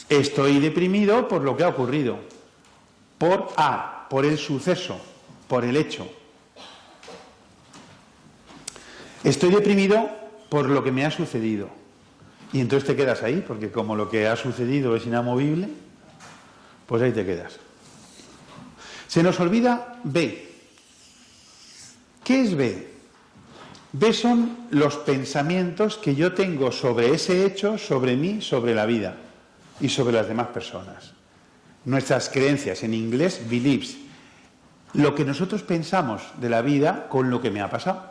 estoy deprimido por lo que ha ocurrido, por A, por el suceso, por el hecho. Estoy deprimido por lo que me ha sucedido. Y entonces te quedas ahí, porque como lo que ha sucedido es inamovible, pues ahí te quedas. Se nos olvida B. ¿Qué es B? B son los pensamientos que yo tengo sobre ese hecho, sobre mí, sobre la vida y sobre las demás personas. Nuestras creencias, en inglés, beliefs. Lo que nosotros pensamos de la vida con lo que me ha pasado.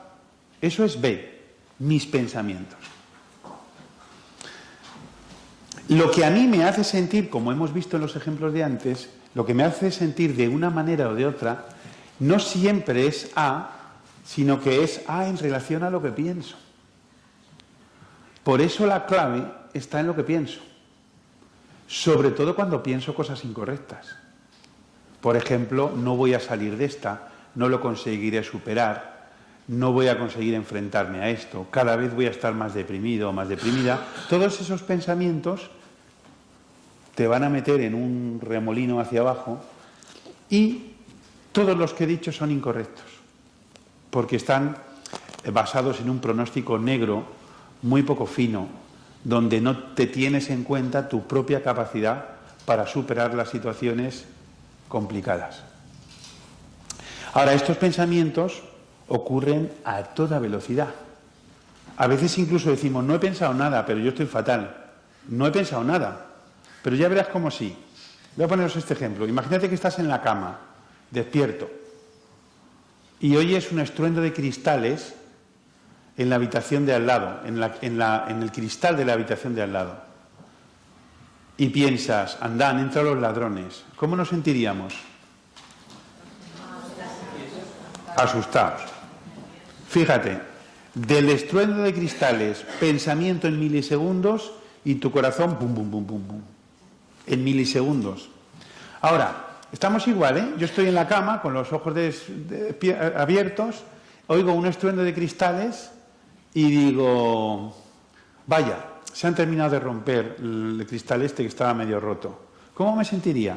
Eso es B, mis pensamientos. Lo que a mí me hace sentir, como hemos visto en los ejemplos de antes, lo que me hace sentir de una manera o de otra, no siempre es A, sino que es A en relación a lo que pienso. Por eso la clave está en lo que pienso. Sobre todo cuando pienso cosas incorrectas. Por ejemplo, no voy a salir de esta, no lo conseguiré superar, no voy a conseguir enfrentarme a esto, cada vez voy a estar más deprimido o más deprimida. Todos esos pensamientos te van a meter en un remolino hacia abajo y todos los que he dicho son incorrectos, porque están basados en un pronóstico negro muy poco fino, donde no te tienes en cuenta tu propia capacidad para superar las situaciones complicadas. Ahora, estos pensamientos ocurren a toda velocidad. A veces incluso decimos, no he pensado nada, pero yo estoy fatal. No he pensado nada, pero ya verás cómo sí. Voy a poneros este ejemplo. Imagínate que estás en la cama, despierto, y oyes un estruendo de cristales en la habitación de al lado, en el cristal de la habitación de al lado. Y piensas, andan, entran los ladrones. ¿Cómo nos sentiríamos? Asustados. Fíjate, del estruendo de cristales, pensamiento en milisegundos y tu corazón, pum, pum, pum, pum, pum, en milisegundos. Ahora, estamos igual, ¿eh? Yo estoy en la cama con los ojos abiertos, oigo un estruendo de cristales y digo, vaya, se han terminado de romper el cristal este que estaba medio roto. ¿Cómo me sentiría?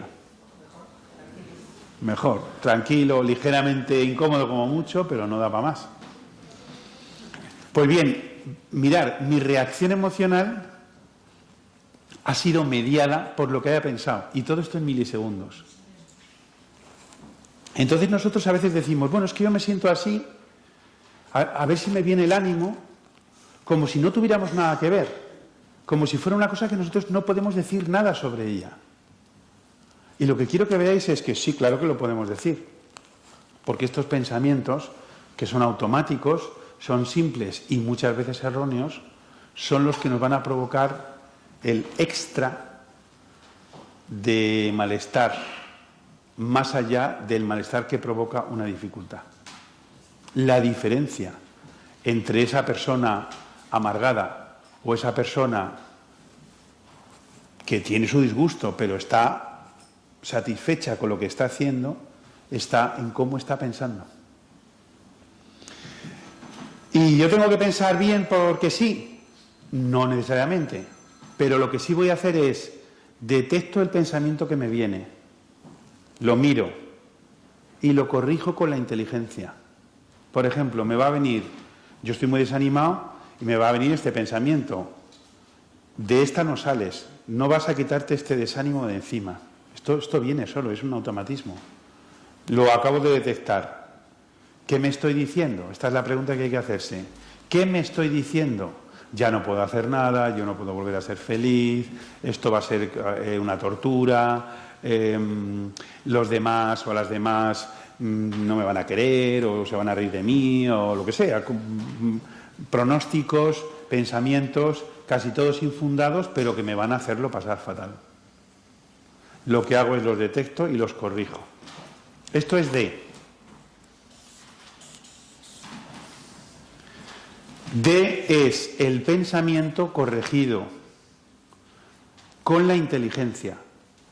Mejor, tranquilo, ligeramente incómodo como mucho, pero no da para más. Pues bien, mirar, mi reacción emocional ha sido mediada por lo que haya pensado, y todo esto en milisegundos. Entonces nosotros a veces decimos, bueno, es que yo me siento así, a ver si me viene el ánimo, como si no tuviéramos nada que ver, como si fuera una cosa que nosotros no podemos decir nada sobre ella. Y lo que quiero que veáis es que sí, claro que lo podemos decir, porque estos pensamientos, que son automáticos, son simples y muchas veces erróneos, son los que nos van a provocar el extra de malestar, más allá del malestar que provoca una dificultad. La diferencia entre esa persona amargada o esa persona que tiene su disgusto pero está satisfecha con lo que está haciendo, está en cómo está pensando. ¿Y yo tengo que pensar bien porque sí? No necesariamente. Pero lo que sí voy a hacer es, detecto el pensamiento que me viene, lo miro y lo corrijo con la inteligencia. Por ejemplo, me va a venir, yo estoy muy desanimado y me va a venir este pensamiento, de esta no sales, no vas a quitarte este desánimo de encima. Esto viene solo, es un automatismo. Lo acabo de detectar. ¿Qué me estoy diciendo? Esta es la pregunta que hay que hacerse. ¿Qué me estoy diciendo? Ya no puedo hacer nada, yo no puedo volver a ser feliz, esto va a ser una tortura, los demás o las demás no me van a querer o se van a reír de mí o lo que sea. Pronósticos, pensamientos, casi todos infundados, pero que me van a hacerlo pasar fatal. Lo que hago es los detecto y los corrijo. Esto es D. D es el pensamiento corregido, con la inteligencia,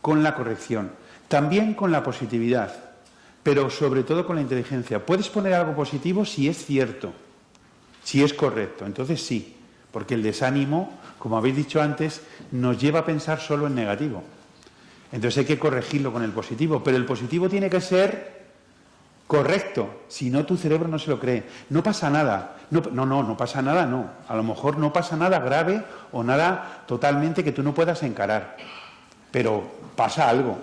con la corrección, también con la positividad, pero sobre todo con la inteligencia. Puedes poner algo positivo si es cierto, si es correcto, entonces sí, porque el desánimo, como habéis dicho antes, nos lleva a pensar solo en negativo. Entonces hay que corregirlo con el positivo, pero el positivo tiene que ser correcto, si no tu cerebro no se lo cree. No pasa nada. No pasa nada, no. A lo mejor no pasa nada grave o nada totalmente que tú no puedas encarar, pero pasa algo.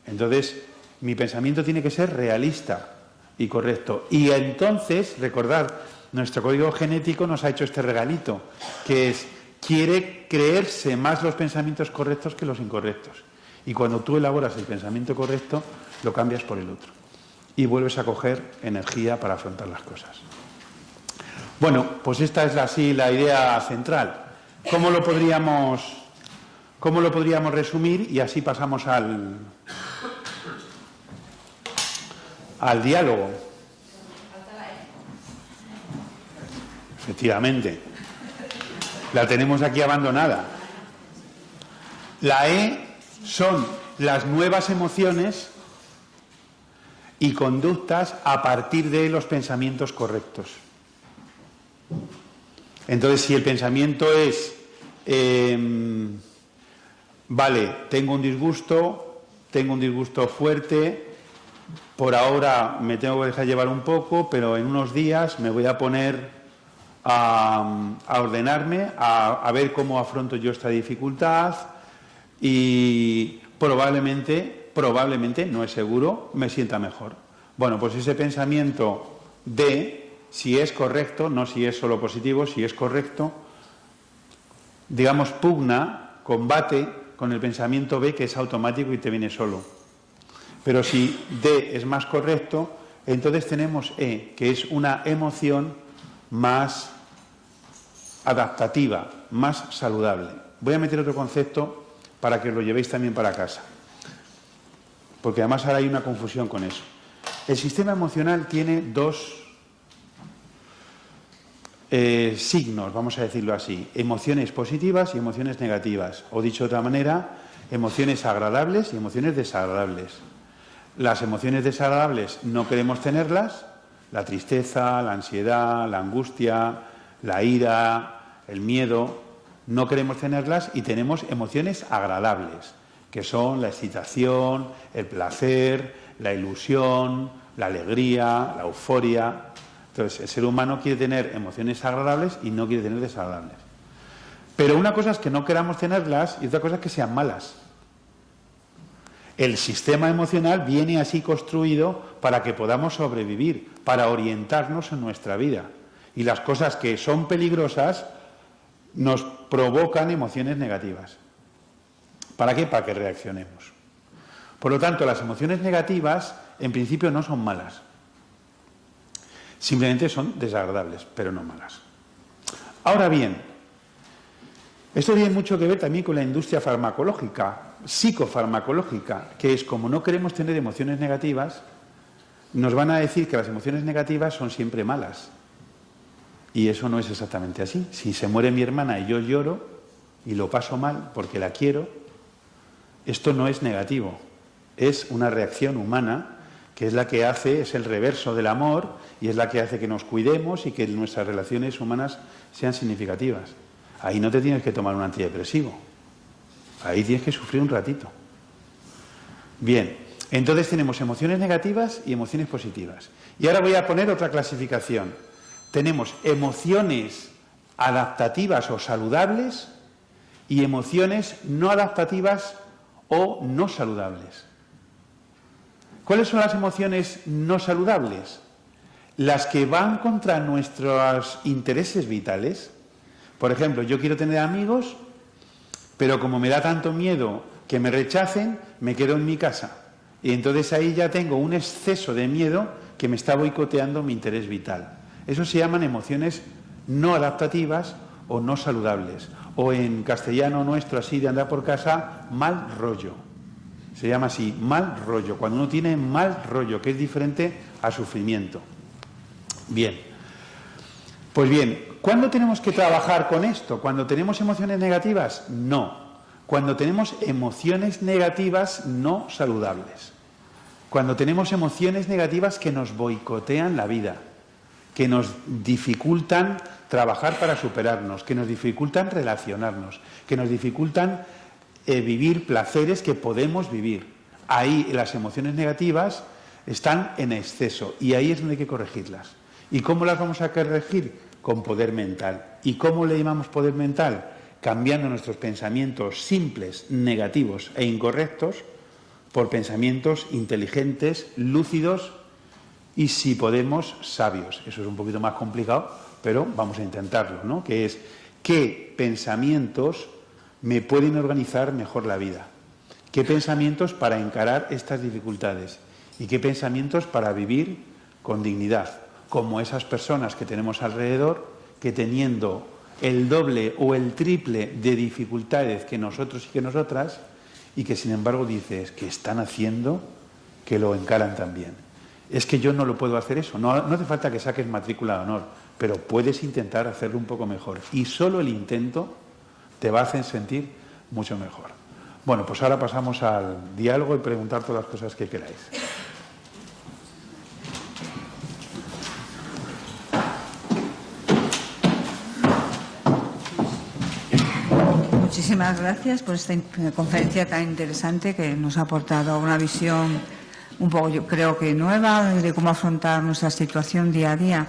Entonces, mi pensamiento tiene que ser realista y correcto. Y entonces, recordad, nuestro código genético nos ha hecho este regalito, que es, quiere creerse más los pensamientos correctos que los incorrectos. Y cuando tú elaboras el pensamiento correcto, lo cambias por el otro. Y vuelves a coger energía para afrontar las cosas. Bueno, pues esta es así la idea central. ¿Cómo lo podríamos resumir? Y así pasamos al diálogo. Efectivamente. La tenemos aquí abandonada. La E son las nuevas emociones y conductas a partir de los pensamientos correctos. Entonces, si el pensamiento es, vale, tengo un disgusto fuerte, por ahora me tengo que dejar llevar un poco, pero en unos días me voy a poner a ordenarme, a ver cómo afronto yo esta dificultad y probablemente, no es seguro, me sienta mejor. Bueno, pues ese pensamiento D, si es correcto, no si es solo positivo, si es correcto, digamos, pugna, combate con el pensamiento B, que es automático y te viene solo. Pero si D es más correcto, entonces tenemos E, que es una emoción más adaptativa, más saludable. Voy a meter otro concepto para que os lo llevéis también para casa, porque además ahora hay una confusión con eso. El sistema emocional tiene dos signos, vamos a decirlo así: emociones positivas y emociones negativas, o dicho de otra manera, emociones agradables y emociones desagradables. Las emociones desagradables no queremos tenerlas: la tristeza, la ansiedad, la angustia, la ira, el miedo, no queremos tenerlas, y tenemos emociones agradables, que son la excitación, el placer, la ilusión, la alegría, la euforia. Entonces, el ser humano quiere tener emociones agradables y no quiere tener desagradables. Pero una cosa es que no queramos tenerlas y otra cosa es que sean malas. El sistema emocional viene así construido para que podamos sobrevivir, para orientarnos en nuestra vida. Y las cosas que son peligrosas nos provocan emociones negativas. ¿Para qué? Para que reaccionemos. Por lo tanto, las emociones negativas en principio no son malas. Simplemente son desagradables, pero no malas. Ahora bien, esto tiene mucho que ver también con la industria farmacológica, psicofarmacológica, que es, como no queremos tener emociones negativas, nos van a decir que las emociones negativas son siempre malas. Y eso no es exactamente así. Si se muere mi hermana y yo lloro y lo paso mal porque la quiero, esto no es negativo, es una reacción humana, que es la que hace, es el reverso del amor, y es la que hace que nos cuidemos y que nuestras relaciones humanas sean significativas. Ahí no te tienes que tomar un antidepresivo, ahí tienes que sufrir un ratito. Bien, entonces tenemos emociones negativas y emociones positivas. Y ahora voy a poner otra clasificación. Tenemos emociones adaptativas o saludables y emociones no adaptativas o no saludables. ¿Cuáles son las emociones no saludables? Las que van contra nuestros intereses vitales. Por ejemplo, yo quiero tener amigos, pero como me da tanto miedo que me rechacen, me quedo en mi casa. Y entonces ahí ya tengo un exceso de miedo que me está boicoteando mi interés vital. Eso se llaman emociones no adaptativas o no saludables. O en castellano nuestro, así de andar por casa, mal rollo. Se llama así, mal rollo, cuando uno tiene mal rollo, que es diferente a sufrimiento. Bien, pues bien, ¿cuándo tenemos que trabajar con esto? ¿Cuando tenemos emociones negativas? No. Cuando tenemos emociones negativas no saludables. Cuando tenemos emociones negativas que nos boicotean la vida, que nos dificultan trabajar para superarnos, que nos dificultan relacionarnos, que nos dificultan vivir placeres que podemos vivir. Ahí las emociones negativas están en exceso y ahí es donde hay que corregirlas. ¿Y cómo las vamos a corregir? Con poder mental. ¿Y cómo le llamamos poder mental? Cambiando nuestros pensamientos simples, negativos e incorrectos por pensamientos inteligentes, lúcidos y, si podemos, sabios. Eso es un poquito más complicado, pero vamos a intentarlo, ¿no? Que es, ¿qué pensamientos me pueden organizar mejor la vida? ¿Qué pensamientos para encarar estas dificultades? ¿Y qué pensamientos para vivir con dignidad? Como esas personas que tenemos alrededor, que teniendo el doble o el triple de dificultades que nosotros y que nosotras, y que sin embargo dices que están haciendo que lo encaran también. Es que yo no lo puedo hacer eso, no hace falta que saques matrícula de honor, pero puedes intentar hacerlo un poco mejor. Y solo el intento te va a hacer sentir mucho mejor. Bueno, pues ahora pasamos al diálogo y preguntar todas las cosas que queráis. Muchísimas gracias por esta conferencia tan interesante que nos ha aportado una visión un poco, yo creo que nueva, de cómo afrontar nuestra situación día a día.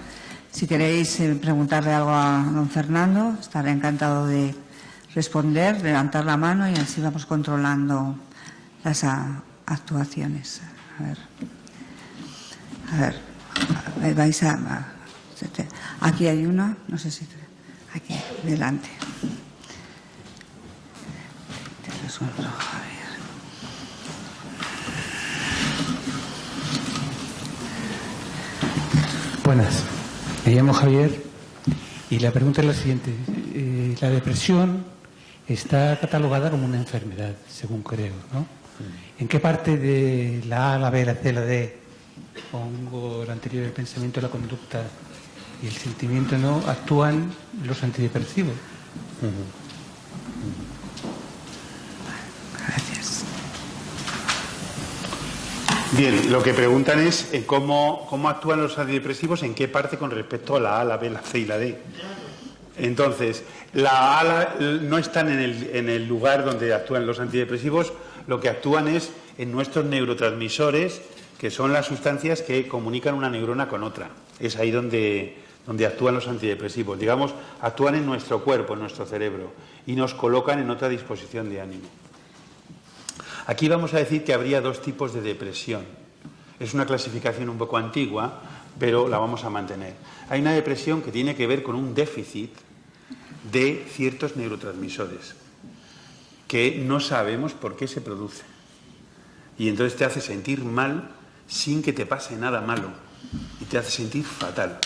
Si queréis preguntarle algo a don Fernando, estaré encantado de responder, levantar la mano y así vamos controlando las actuaciones. A ver. A ver, vais a... Aquí hay uno, no sé si... Aquí, delante. Te resuelvo, Javier. Buenas, me llamo Javier y la pregunta es la siguiente. La depresión está catalogada como una enfermedad, según creo, ¿no? ¿En qué parte de la A, la B, la C, la D, pongo el anterior, el pensamiento, la conducta y el sentimiento, no, actúan los antidepresivos? Gracias. Bien, lo que preguntan es cómo actúan los antidepresivos, en qué parte con respecto a la A, la B, la C y la D. Entonces, la A no están en el lugar donde actúan los antidepresivos, lo que actúan es en nuestros neurotransmisores, que son las sustancias que comunican una neurona con otra. Es ahí donde actúan los antidepresivos. Digamos, actúan en nuestro cuerpo, en nuestro cerebro, y nos colocan en otra disposición de ánimo. Aquí vamos a decir que habría dos tipos de depresión. Es una clasificación un poco antigua, pero la vamos a mantener. Hay una depresión que tiene que ver con un déficit de ciertos neurotransmisores que no sabemos por qué se produce. Y entonces te hace sentir mal sin que te pase nada malo y te hace sentir fatal.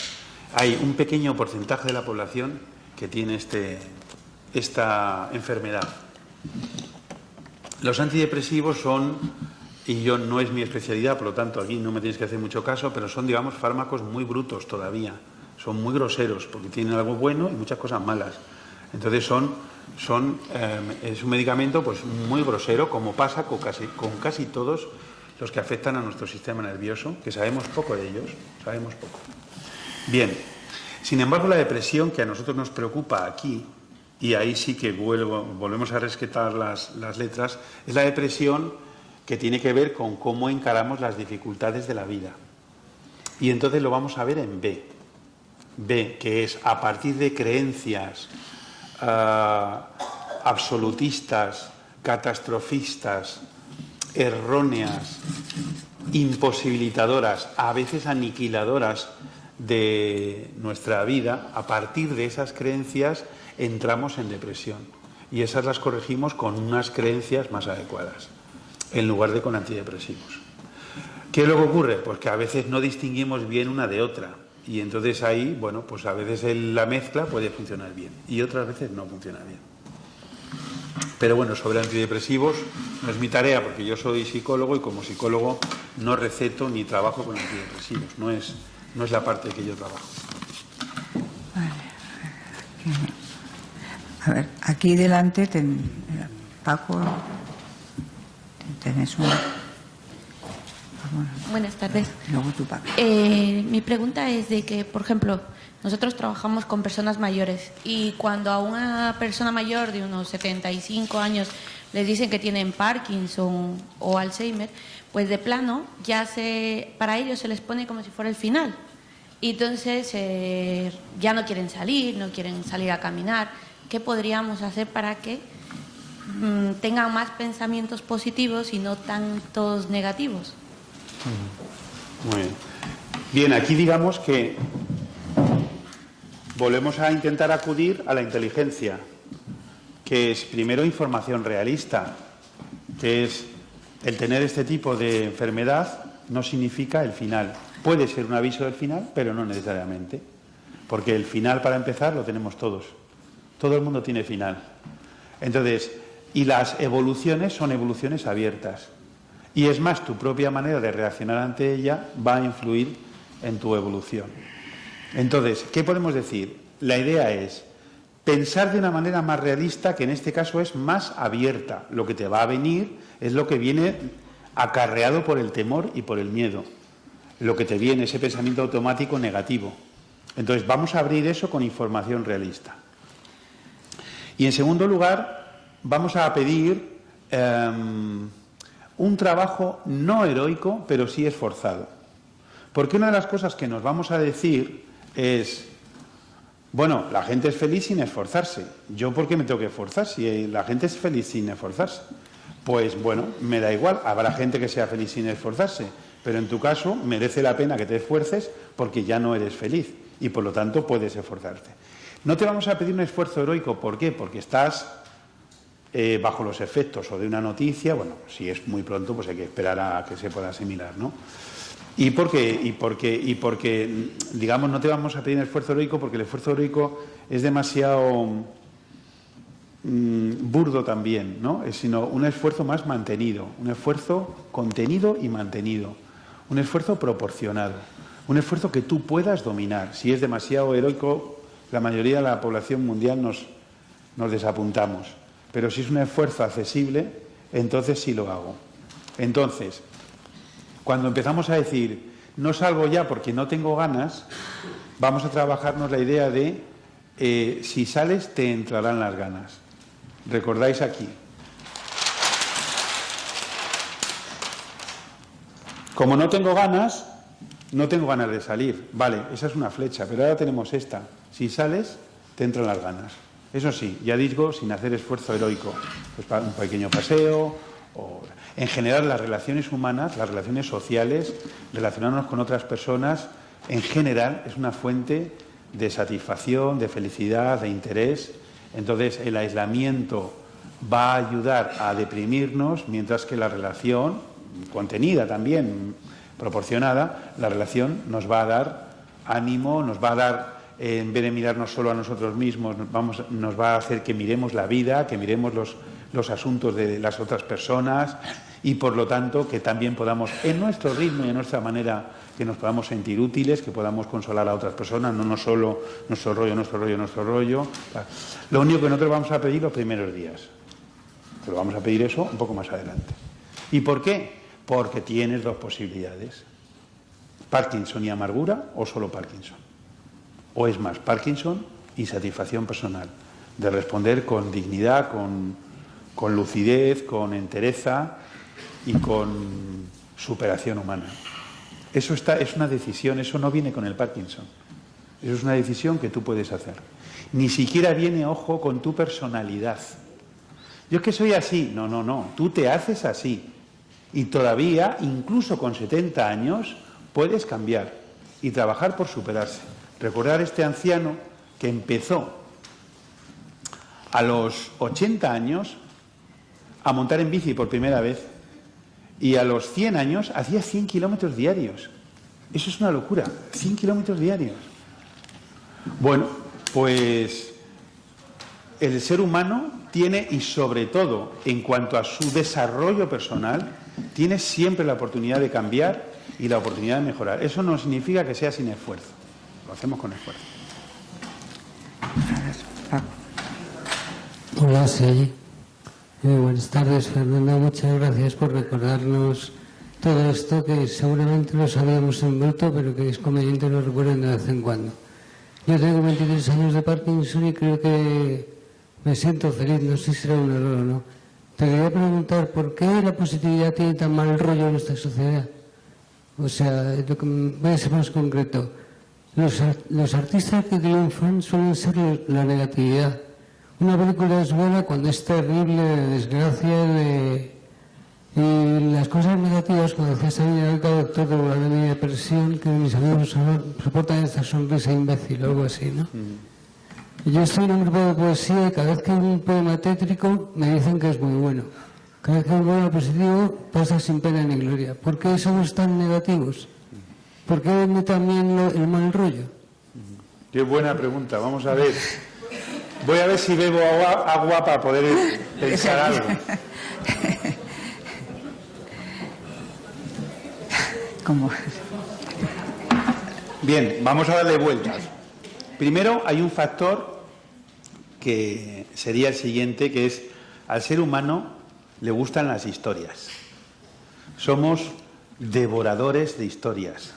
Hay un pequeño porcentaje de la población que tiene esta enfermedad. Los antidepresivos son, y yo no es mi especialidad, por lo tanto aquí no me tienes que hacer mucho caso, pero son, digamos, fármacos muy brutos todavía. Son muy groseros porque tienen algo bueno y muchas cosas malas. Entonces es un medicamento pues muy grosero, como pasa con casi todos los que afectan a nuestro sistema nervioso, que sabemos poco de ellos, sabemos poco. Bien, sin embargo, la depresión que a nosotros nos preocupa aquí, y ahí sí que volvemos a rescatar las letras, es la depresión que tiene que ver con cómo encaramos las dificultades de la vida. Y entonces lo vamos a ver en B. B, que es a partir de creencias absolutistas, catastrofistas, erróneas, imposibilitadoras, a veces aniquiladoras de nuestra vida, a partir de esas creencias entramos en depresión. Y esas las corregimos con unas creencias más adecuadas, en lugar de con antidepresivos. ¿Qué es lo que ocurre? Pues que a veces no distinguimos bien una de otra. Y entonces ahí, bueno, pues a veces la mezcla puede funcionar bien y otras veces no funciona bien. Pero bueno, sobre antidepresivos no es mi tarea porque yo soy psicólogo y como psicólogo no receto ni trabajo con antidepresivos. No es la parte que yo trabajo. Vale. A ver, aquí delante, Paco, tenés una... Buenas tardes. Luego tú, Paco. Mi pregunta es de que, por ejemplo, nosotros trabajamos con personas mayores y cuando a una persona mayor de unos 75 años les dicen que tienen Parkinson o Alzheimer, pues de plano para ellos se les pone como si fuera el final. Y entonces ya no quieren salir a caminar. ¿Qué podríamos hacer para que tengan más pensamientos positivos y no tantos negativos? Muy bien. Bien, aquí digamos que volvemos a intentar acudir a la inteligencia, que es primero información realista, que es el tener este tipo de enfermedad no significa el final. Puede ser un aviso del final, pero no necesariamente, porque el final, para empezar, lo tenemos todos. Todo el mundo tiene final. Entonces, y las evoluciones son evoluciones abiertas. Y es más, tu propia manera de reaccionar ante ella va a influir en tu evolución. Entonces, ¿qué podemos decir? La idea es pensar de una manera más realista, que en este caso es más abierta. Lo que te va a venir es lo que viene acarreado por el temor y por el miedo. Lo que te viene, ese pensamiento automático negativo. Entonces, vamos a abrir eso con información realista. Y en segundo lugar, vamos a pedir un trabajo no heroico, pero sí esforzado. Porque una de las cosas que nos vamos a decir es, bueno, la gente es feliz sin esforzarse. ¿Yo por qué me tengo que esforzar si la gente es feliz sin esforzarse? pues bueno, me da igual, habrá gente que sea feliz sin esforzarse, pero en tu caso merece la pena que te esfuerces porque ya no eres feliz y por lo tanto puedes esforzarte. No te vamos a pedir un esfuerzo heroico, ¿por qué? Porque estás bajo los efectos o de una noticia, bueno, si es muy pronto pues hay que esperar a que se pueda asimilar, ¿no? Y porque, digamos, no te vamos a pedir un esfuerzo heroico porque el esfuerzo heroico es demasiado burdo también, ¿no? Sino un esfuerzo más mantenido, un esfuerzo contenido y mantenido, un esfuerzo proporcionado, un esfuerzo que tú puedas dominar. Si es demasiado heroico, la mayoría de la población mundial nos desapuntamos. Pero si es un esfuerzo accesible, entonces sí lo hago. Entonces, cuando empezamos a decir, no salgo ya porque no tengo ganas, vamos a trabajarnos la idea de, si sales te entrarán las ganas. ¿Recordáis aquí? Como no tengo ganas de salir. Vale, esa es una flecha, pero ahora tenemos esta. Si sales, te entran las ganas. Eso sí, ya digo, sin hacer esfuerzo heroico. Pues para un pequeño paseo, o en general las relaciones humanas, las relaciones sociales, relacionarnos con otras personas, en general es una fuente de satisfacción, de felicidad, de interés. Entonces el aislamiento va a ayudar a deprimirnos, mientras que la relación, contenida también, proporcionada, la relación nos va a dar ánimo, nos va a dar, en vez de mirarnos solo a nosotros mismos, nos va a hacer que miremos la vida, que miremos los asuntos de las otras personas y, por lo tanto, que también podamos, en nuestro ritmo y en nuestra manera, que nos podamos sentir útiles, que podamos consolar a otras personas, no solo nuestro rollo. Lo único que nosotros vamos a pedir los primeros días. Pero vamos a pedir eso un poco más adelante. ¿Y por qué? Porque tienes dos posibilidades. Parkinson y amargura o solo Parkinson. O es más, Parkinson y satisfacción personal. De responder con dignidad, con lucidez, con entereza y con superación humana. Eso es una decisión, eso no viene con el Parkinson. Eso es una decisión que tú puedes hacer. Ni siquiera viene, ojo, con tu personalidad. Yo es que soy así. No. Tú te haces así. Y todavía, incluso con 70 años, puedes cambiar y trabajar por superarse. Recordar este anciano que empezó a los 80 años a montar en bici por primera vez y a los 100 años hacía 100 kilómetros diarios. Eso es una locura, 100 kilómetros diarios. Bueno, pues el ser humano tiene, y sobre todo en cuanto a su desarrollo personal, tiene siempre la oportunidad de cambiar y la oportunidad de mejorar. Eso no significa que sea sin esfuerzo. Lo hacemos con esfuerzo. Hola, sí. Buenas tardes, Fernando. Muchas gracias por recordarnos todo esto que seguramente lo sabíamos envuelto, pero que es conveniente lo recuerden de vez en cuando. Yo tengo 23 años de Parkinson y creo que me siento feliz. No sé si será un error o no. Te quería preguntar por qué la positividad tiene tan mal rollo en nuestra sociedad. O sea, voy a ser más concreto. Los artistas que triunfan suelen ser la negatividad. Una película es buena cuando es terrible, de desgracia, y las cosas negativas, cuando decías a mí, doctor, de mi depresión, que mis amigos soportan esta sonrisa imbécil o algo así, ¿no? Yo estoy en un grupo de poesía y cada vez que hay un poema tétrico me dicen que es muy bueno. Cada vez que hay un poema positivo pasa sin pena ni gloria. ¿Por qué somos tan negativos? ¿Por qué vende también el mal rollo? Qué buena pregunta. Vamos a ver. Voy a ver si bebo agua para poder pensar algo. ¿Cómo? Bien, vamos a darle vueltas. Primero, hay un factor que sería el siguiente, que es, al ser humano le gustan las historias. Somos devoradores de historias.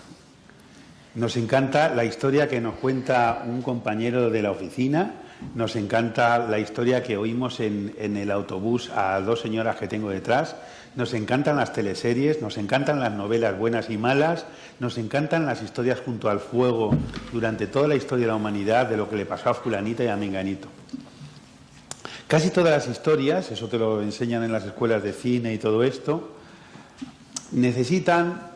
Nos encanta la historia que nos cuenta un compañero de la oficina, nos encanta la historia que oímos en el autobús a dos señoras que tengo detrás, nos encantan las teleseries, nos encantan las novelas buenas y malas, nos encantan las historias junto al fuego durante toda la historia de la humanidad, de lo que le pasó a fulanita y a menganito. Casi todas las historias, eso te lo enseñan en las escuelas de cine y todo esto, necesitan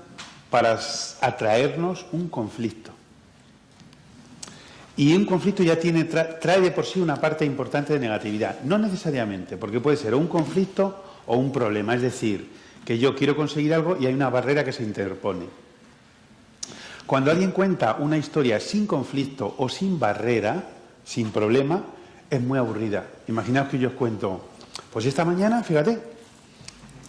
para atraernos un conflicto. Y un conflicto ya trae de por sí una parte importante de negatividad. No necesariamente, porque puede ser o un conflicto o un problema. Es decir, que yo quiero conseguir algo y hay una barrera que se interpone. Cuando alguien cuenta una historia sin conflicto o sin barrera, sin problema, es muy aburrida. Imaginaos que yo os cuento, pues esta mañana, fíjate,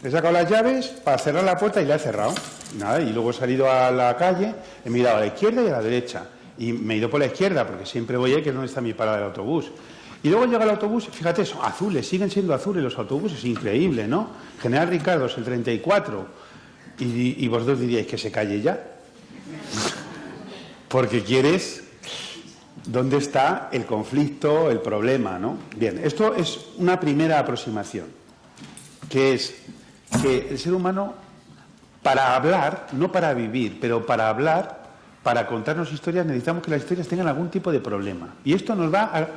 he sacado las llaves para cerrar la puerta y la he cerrado. Nada, y luego he salido a la calle, he mirado a la izquierda y a la derecha. Y me he ido por la izquierda, porque siempre voy ahí, que es donde está mi parada del autobús. Y luego llega el autobús, fíjate, son azules, siguen siendo azules los autobuses, increíble, ¿no? General Ricardo es el 34. Y vosotros diríais que se calle ya. Porque quieres... ¿Dónde está el conflicto, el problema, ¿no? Bien, esto es una primera aproximación, que es que el ser humano, para hablar, no para vivir, pero para hablar, para contarnos historias, necesitamos que las historias tengan algún tipo de problema. Y esto nos va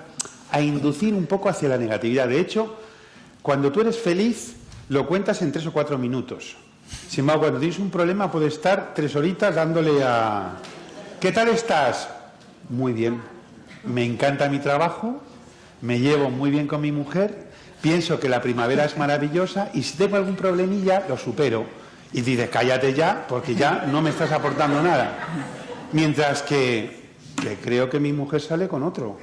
a inducir un poco hacia la negatividad. De hecho, cuando tú eres feliz, lo cuentas en 3 o 4 minutos. Sin embargo, cuando tienes un problema, puedes estar 3 horitas dándole a... ¿Qué tal estás? Muy bien. Me encanta mi trabajo, me llevo muy bien con mi mujer, pienso que la primavera es maravillosa y si tengo algún problemilla, lo supero. Y dices, cállate ya, porque ya no me estás aportando nada. Mientras que creo que mi mujer sale con otro.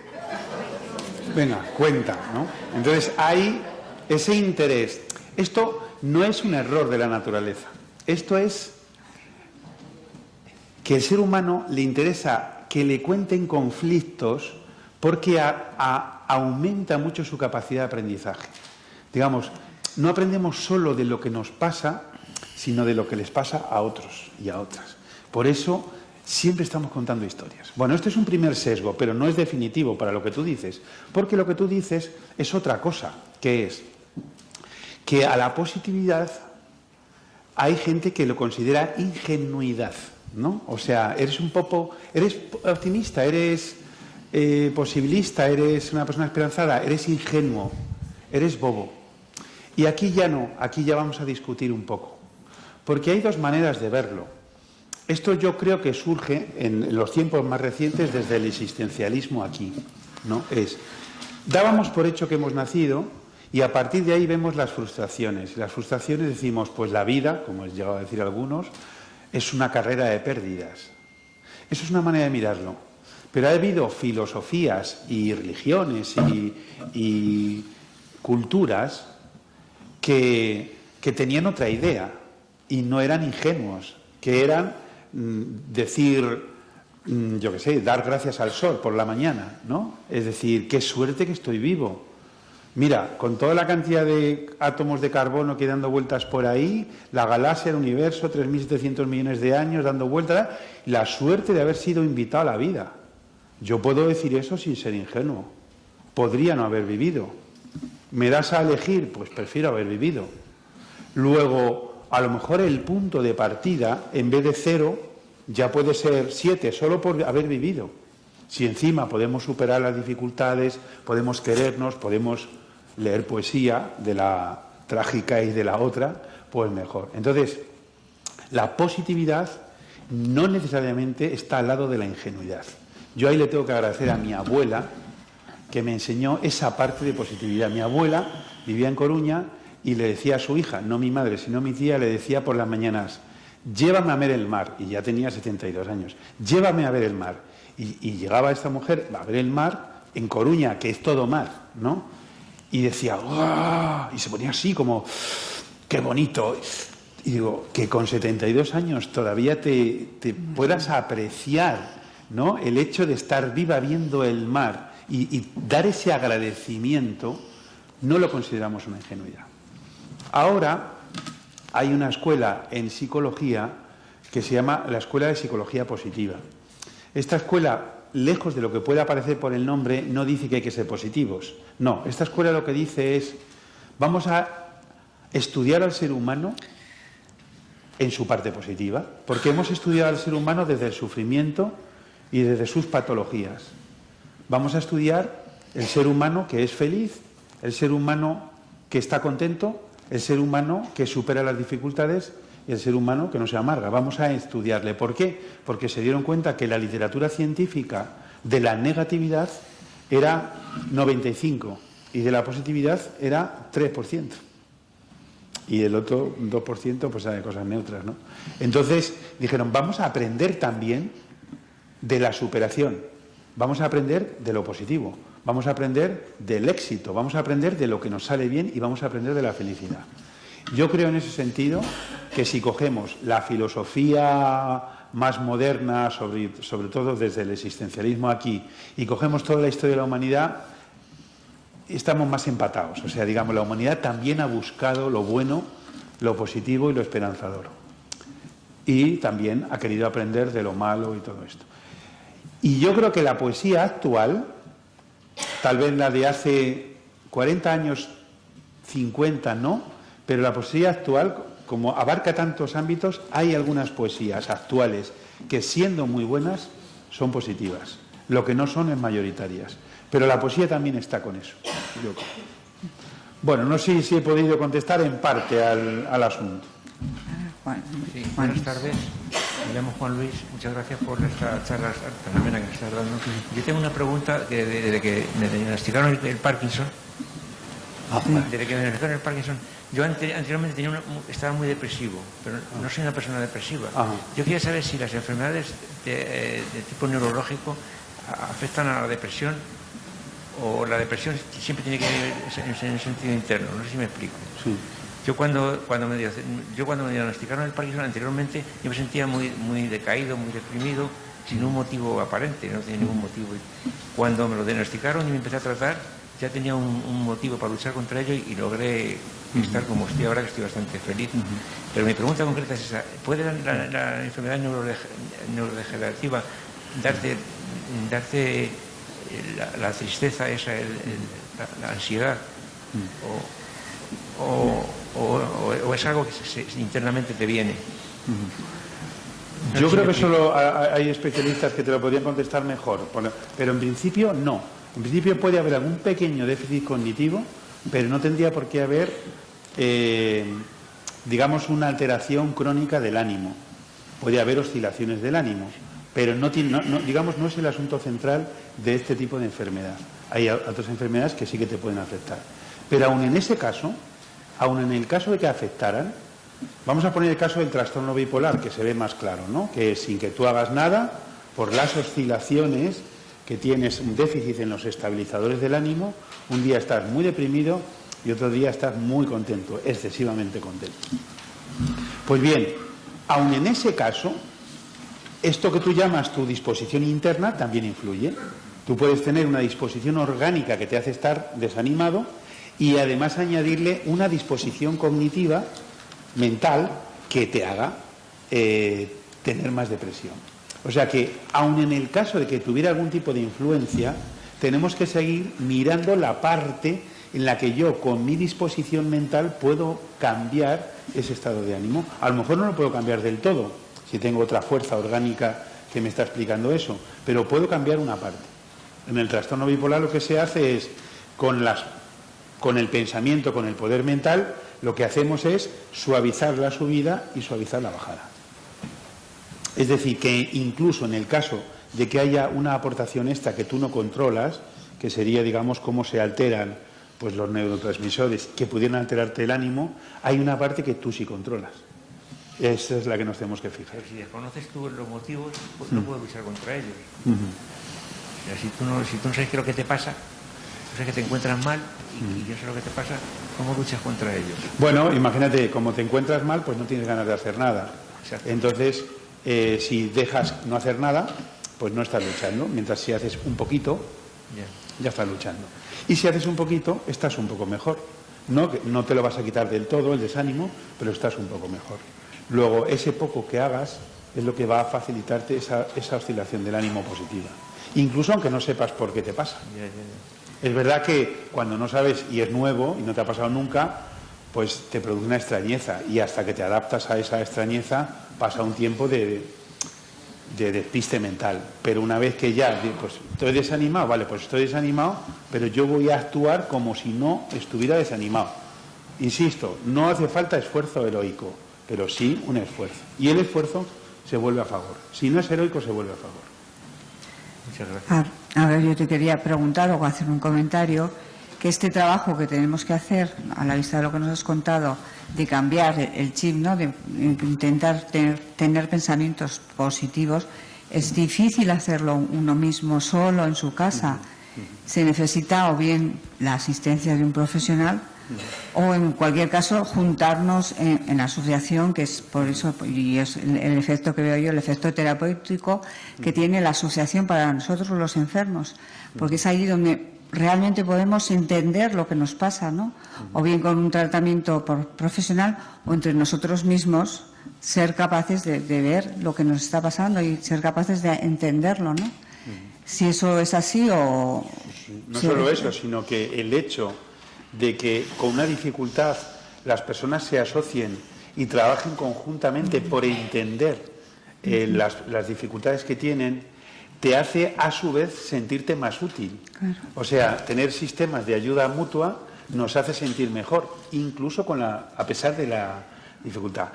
Venga, cuenta, ¿no? Entonces hay ese interés. Esto no es un error de la naturaleza. Esto es que el ser humano le interesa que le cuenten conflictos porque aumenta mucho su capacidad de aprendizaje. Digamos, no aprendemos solo de lo que nos pasa, sino de lo que les pasa a otros y a otras. Por eso siempre estamos contando historias. Bueno, este es un primer sesgo, pero no es definitivo para lo que tú dices, porque lo que tú dices es otra cosa, que es que a la positividad hay gente que lo considera ingenuidad, ¿no? O sea, eres optimista, eres posibilista, eres una persona esperanzada, eres ingenuo, eres bobo. Y aquí ya no, aquí ya vamos a discutir un poco, porque hay 2 maneras de verlo. Esto yo creo que surge en los tiempos más recientes desde el existencialismo aquí, ¿no? Dábamos por hecho que hemos nacido y a partir de ahí vemos las frustraciones. Y las frustraciones decimos, pues la vida, como he llegado a decir algunos, es una carrera de pérdidas. Eso es una manera de mirarlo. Pero ha habido filosofías y religiones y culturas que tenían otra idea y no eran ingenuos, que eran decir, yo qué sé, dar gracias al sol por la mañana, ¿no? Es decir, qué suerte que estoy vivo. Mira, con toda la cantidad de átomos de carbono que hay dando vueltas por ahí, la galaxia, el universo, 3.700 millones de años dando vueltas, la suerte de haber sido invitado a la vida. Yo puedo decir eso sin ser ingenuo. Podría no haber vivido. ¿Me das a elegir? Pues prefiero haber vivido. Luego, a lo mejor el punto de partida, en vez de 0, ya puede ser 7, solo por haber vivido. Si encima podemos superar las dificultades, podemos querernos, podemos leer poesía de la trágica y de la otra, pues mejor. Entonces, la positividad no necesariamente está al lado de la ingenuidad. Yo ahí le tengo que agradecer a mi abuela que me enseñó esa parte de positividad. Mi abuela vivía en Coruña y le decía a su hija, no mi madre, sino mi tía, le decía por las mañanas, llévame a ver el mar, y ya tenía 72 años, llévame a ver el mar. Y llegaba esta mujer a ver el mar en Coruña, que es todo mar, ¿no? Y decía, ¡oh! Y se ponía así como, ¡qué bonito! Y digo, que con 72 años todavía te puedas apreciar, ¿no? El hecho de estar viva viendo el mar y dar ese agradecimiento, no lo consideramos una ingenuidad. Ahora hay una escuela en psicología que se llama la Escuela de Psicología Positiva. Esta escuela, lejos de lo que pueda parecer por el nombre, no dice que hay que ser positivos. No, esta escuela lo que dice es, vamos a estudiar al ser humano en su parte positiva, porque hemos estudiado al ser humano desde el sufrimiento y desde sus patologías. Vamos a estudiar el ser humano que es feliz el ser humano que está contento, el ser humano que supera las dificultades y el ser humano que no se amarga. Vamos a estudiarle. ¿Por qué? Porque se dieron cuenta que la literatura científica de la negatividad era 95% y de la positividad era 3%. Y el otro 2% pues era de cosas neutras, ¿no? Entonces dijeron, vamos a aprender también de la superación, vamos a aprender de lo positivo, vamos a aprender del éxito, vamos a aprender de lo que nos sale bien y vamos a aprender de la felicidad. Yo creo en ese sentido que si cogemos la filosofía más moderna, sobre todo desde el existencialismo aquí, y cogemos toda la historia de la humanidad, estamos más empatados. O sea, digamos, la humanidad también ha buscado lo bueno, lo positivo y lo esperanzador. Y también ha querido aprender de lo malo y todo esto. Y yo creo que la poesía actual, tal vez la de hace 40 años, 50 no, pero la poesía actual, como abarca tantos ámbitos, hay algunas poesías actuales que, siendo muy buenas, son positivas. Lo que no son es mayoritarias. Pero la poesía también está con eso. Yo creo. Bueno, no sé si he podido contestar en parte al asunto. Sí, buenas tardes. Me llamo Juan Luis. Muchas gracias por esta charla tan amena que me estás dando. Yo tengo una pregunta que desde que me diagnosticaron el Parkinson. Desde que me diagnosticaron el Parkinson, yo anteriormente estaba muy depresivo, pero no soy una persona depresiva. Yo quería saber si las enfermedades de tipo neurológico afectan a la depresión, o la depresión siempre tiene que ir en el sentido interno. No sé si me explico. Sí. Yo cuando me diagnosticaron el Parkinson anteriormente, yo me sentía muy decaído, muy deprimido, sin un motivo aparente, no tenía ningún motivo. Cuando me lo diagnosticaron y me empecé a tratar, ya tenía un motivo para luchar contra ello y logré estar como estoy ahora, que estoy bastante feliz. Pero mi pregunta concreta es esa: ¿puede la enfermedad neurodegenerativa darte la tristeza esa, la ansiedad? ¿O es algo que internamente te viene? Yo creo que solo hay especialistas que te lo podrían contestar mejor, pero en principio no. En principio puede haber algún pequeño déficit cognitivo, pero no tendría por qué haber, digamos, una alteración crónica del ánimo. Puede haber oscilaciones del ánimo, pero digamos, no es el asunto central de este tipo de enfermedad. Hay otras enfermedades que sí que te pueden afectar. Pero aún en ese caso, aún en el caso de que afectaran, vamos a poner el caso del trastorno bipolar, que se ve más claro, ¿no? Que sin que tú hagas nada, por las oscilaciones que tienes, un déficit en los estabilizadores del ánimo, un día estás muy deprimido y otro día estás muy contento, excesivamente contento. Pues bien, aún en ese caso, esto que tú llamas tu disposición interna también influye. Tú puedes tener una disposición orgánica que te hace estar desanimado y además añadirle una disposición cognitiva, mental, que te haga tener más depresión. O sea que, aun en el caso de que tuviera algún tipo de influencia, tenemos que seguir mirando la parte en la que yo, con mi disposición mental, puedo cambiar ese estado de ánimo. A lo mejor no lo puedo cambiar del todo, si tengo otra fuerza orgánica que me está explicando eso, pero puedo cambiar una parte. En el trastorno bipolar lo que se hace es, con el pensamiento, con el poder mental, lo que hacemos es suavizar la subida y suavizar la bajada. Es decir, que incluso en el caso de que haya una aportación esta que tú no controlas, que sería, digamos, cómo se alteran pues los neurotransmisores que pudieran alterarte el ánimo, hay una parte que tú sí controlas. Esa es la que nos tenemos que fijar. Pero si desconoces tú los motivos, pues no puedes luchar contra ellos. Si tú no sabes qué es lo que te pasa, tú sabes que te encuentras mal y yo sé lo que te pasa, ¿cómo luchas contra ellos? Bueno, imagínate, como te encuentras mal, pues no tienes ganas de hacer nada. Exacto. Entonces, si dejas no hacer nada, pues no estás luchando. Mientras si haces un poquito, ya estás luchando. Y si haces un poquito, estás un poco mejor. No te lo vas a quitar del todo, el desánimo, pero estás un poco mejor. Luego, ese poco que hagas es lo que va a facilitarte esa oscilación del ánimo positiva. Incluso aunque no sepas por qué te pasa. Es verdad que cuando no sabes y es nuevo y no te ha pasado nunca, pues te produce una extrañeza y hasta que te adaptas a esa extrañeza pasa un tiempo de de despiste mental. Pero una vez que ya, pues estoy desanimado, vale, pues estoy desanimado, pero yo voy a actuar como si no estuviera desanimado. Insisto, no hace falta esfuerzo heroico, pero sí un esfuerzo. Y el esfuerzo se vuelve a favor. Si no es heroico, se vuelve a favor. Muchas gracias. A ver, yo te quería preguntar o hacer un comentario, que este trabajo que tenemos que hacer, a la vista de lo que nos has contado, de cambiar el chip, ¿no?, de intentar tener pensamientos positivos, es difícil hacerlo uno mismo solo en su casa. Se necesita o bien la asistencia de un profesional o, en cualquier caso, juntarnos en la asociación, que es por eso, y es el efecto que veo yo, el efecto terapéutico que tiene la asociación para nosotros los enfermos, porque es ahí donde realmente podemos entender lo que nos pasa, ¿no? O bien con un tratamiento profesional o entre nosotros mismos, ser capaces de ver lo que nos está pasando y ser capaces de entenderlo, ¿no? Si eso es así o... No solo eso, sino que el hecho de que con una dificultad las personas se asocien y trabajen conjuntamente por entender las dificultades que tienen, te hace a su vez sentirte más útil. Claro. O sea, tener sistemas de ayuda mutua nos hace sentir mejor, incluso a pesar de la dificultad.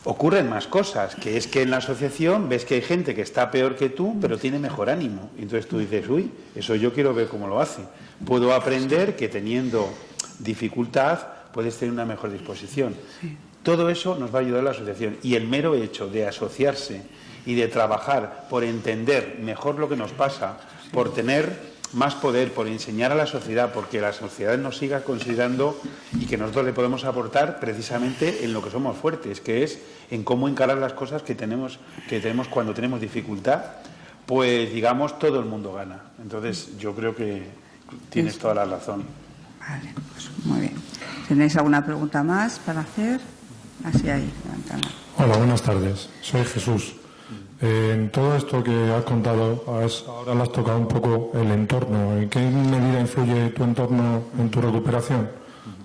Ocurren más cosas, que es que en la asociación ves que hay gente que está peor que tú, pero tiene mejor ánimo. Y entonces tú dices, uy, eso yo quiero ver cómo lo hace. Puedo aprender que teniendo dificultad puedes tener una mejor disposición. Sí. Todo eso nos va a ayudar a la asociación. Y el mero hecho de asociarse y de trabajar por entender mejor lo que nos pasa, por tener más poder, por enseñar a la sociedad, porque la sociedad nos siga considerando y que nosotros le podemos aportar precisamente en lo que somos fuertes, que es en cómo encarar las cosas que tenemos cuando tenemos dificultad, pues digamos todo el mundo gana. Entonces yo creo que tienes toda la razón. Vale, pues muy bien. ¿Tenéis alguna pregunta más para hacer? Así ahí, levantando. Hola, buenas tardes. Soy Jesús. En todo esto que has contado, ahora le has tocado un poco el entorno. ¿En qué medida influye tu entorno en tu recuperación?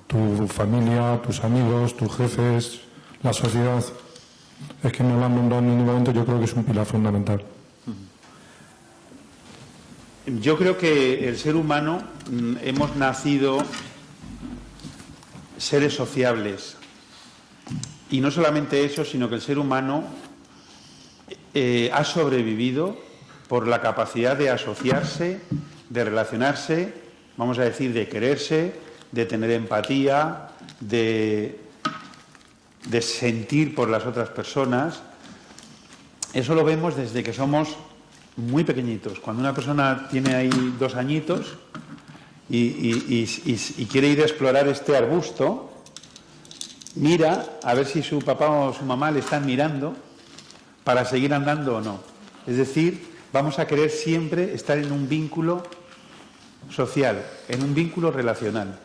¿Tu familia, tus amigos, tus jefes, la sociedad? Es que no lo han nombrado en ningún momento, yo creo que es un pilar fundamental. Yo creo que el ser humano hemos nacido seres sociables. Y no solamente eso, sino que el ser humano ha sobrevivido por la capacidad de asociarse, de relacionarse, vamos a decir, de quererse, de tener empatía, de sentir por las otras personas. Eso lo vemos desde que somos muy pequeñitos. Cuando una persona tiene ahí 2 añitos y quiere ir a explorar este arbusto, mira a ver si su papá o su mamá le están mirando para seguir andando o no. Es decir, vamos a querer siempre estar en un vínculo social, en un vínculo relacional.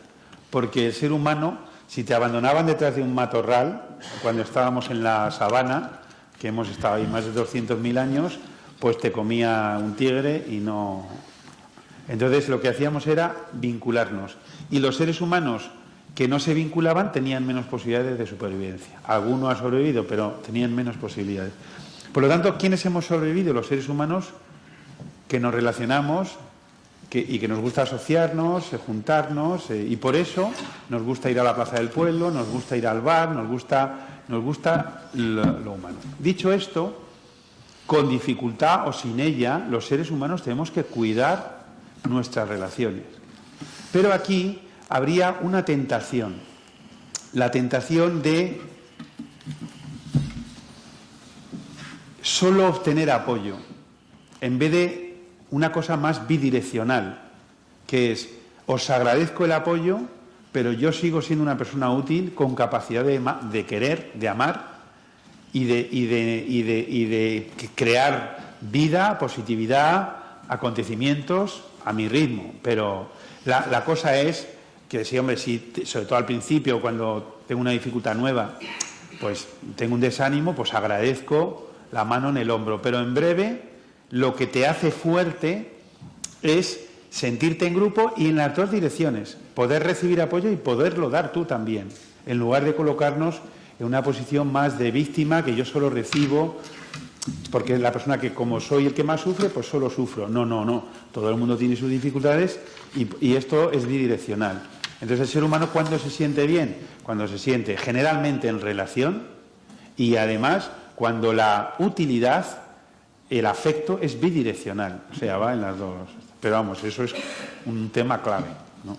Porque el ser humano, si te abandonaban detrás de un matorral, cuando estábamos en la sabana, que hemos estado ahí más de 200.000 años, pues te comía un tigre y no... Entonces lo que hacíamos era vincularnos. Y los seres humanos que no se vinculaban tenían menos posibilidades de supervivencia. Alguno ha sobrevivido, pero tenían menos posibilidades. Por lo tanto, ¿quiénes hemos sobrevivido? Los seres humanos que nos relacionamos y que nos gusta asociarnos, juntarnos, y por eso nos gusta ir a la plaza del pueblo, nos gusta ir al bar, nos gusta lo humano. Dicho esto, con dificultad o sin ella, los seres humanos tenemos que cuidar nuestras relaciones. Pero aquí habría una tentación, la tentación de solo obtener apoyo, en vez de una cosa más bidireccional, que es, os agradezco el apoyo, pero yo sigo siendo una persona útil con capacidad de querer, de amar y de crear vida, positividad, acontecimientos a mi ritmo. Pero la cosa es que sí, hombre, sí, sobre todo al principio, cuando tengo una dificultad nueva, pues tengo un desánimo, pues agradezco la mano en el hombro, pero en breve lo que te hace fuerte es sentirte en grupo y en las dos direcciones, poder recibir apoyo y poderlo dar tú también, en lugar de colocarnos en una posición más de víctima, que yo solo recibo porque la persona que como soy el que más sufre, pues solo sufro. No, no, no. Todo el mundo tiene sus dificultades y esto es bidireccional. Entonces, el ser humano, ¿cuándo se siente bien? Cuando se siente generalmente en relación y además cuando la utilidad, el afecto es bidireccional, o sea, va en las dos. Pero vamos, eso es un tema clave, ¿no?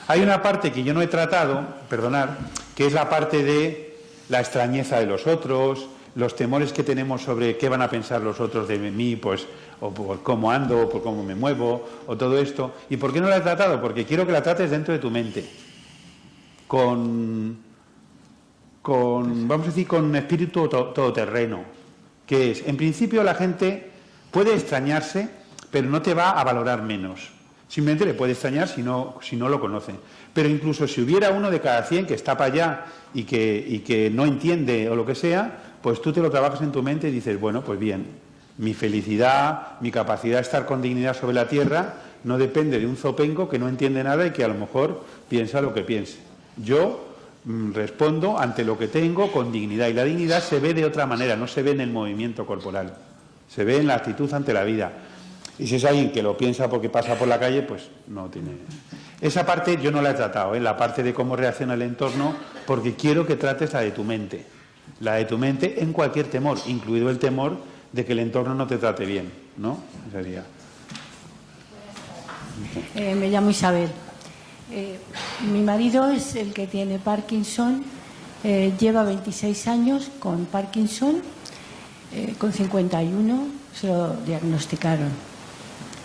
Hay una parte que yo no he tratado, perdonad, que es la parte de la extrañeza de los otros, los temores que tenemos sobre qué van a pensar los otros de mí, pues, o por cómo ando, o por cómo me muevo, o todo esto. ¿Y por qué no la he tratado? Porque quiero que la trates dentro de tu mente, vamos a decir, con espíritu todoterreno, que es, en principio la gente puede extrañarse, pero no te va a valorar menos. Simplemente le puede extrañar si no lo conoce. Pero incluso si hubiera uno de cada 100 que está para allá y que no entiende o lo que sea, pues tú te lo trabajas en tu mente y dices, bueno, pues bien, mi felicidad, mi capacidad de estar con dignidad sobre la tierra no depende de un zopenco que no entiende nada y que a lo mejor piensa lo que piense. Yo respondo ante lo que tengo con dignidad, y la dignidad se ve de otra manera, no se ve en el movimiento corporal, se ve en la actitud ante la vida. Y si es alguien que lo piensa porque pasa por la calle, pues no tiene... Esa parte yo no la he tratado, la parte de cómo reacciona el entorno, porque quiero que trates la de tu mente en cualquier temor, incluido el temor de que el entorno no te trate bien, ¿no? Sería. Me llamo Isabel. Mi marido es el que tiene Parkinson, lleva 26 años con Parkinson, con 51 se lo diagnosticaron.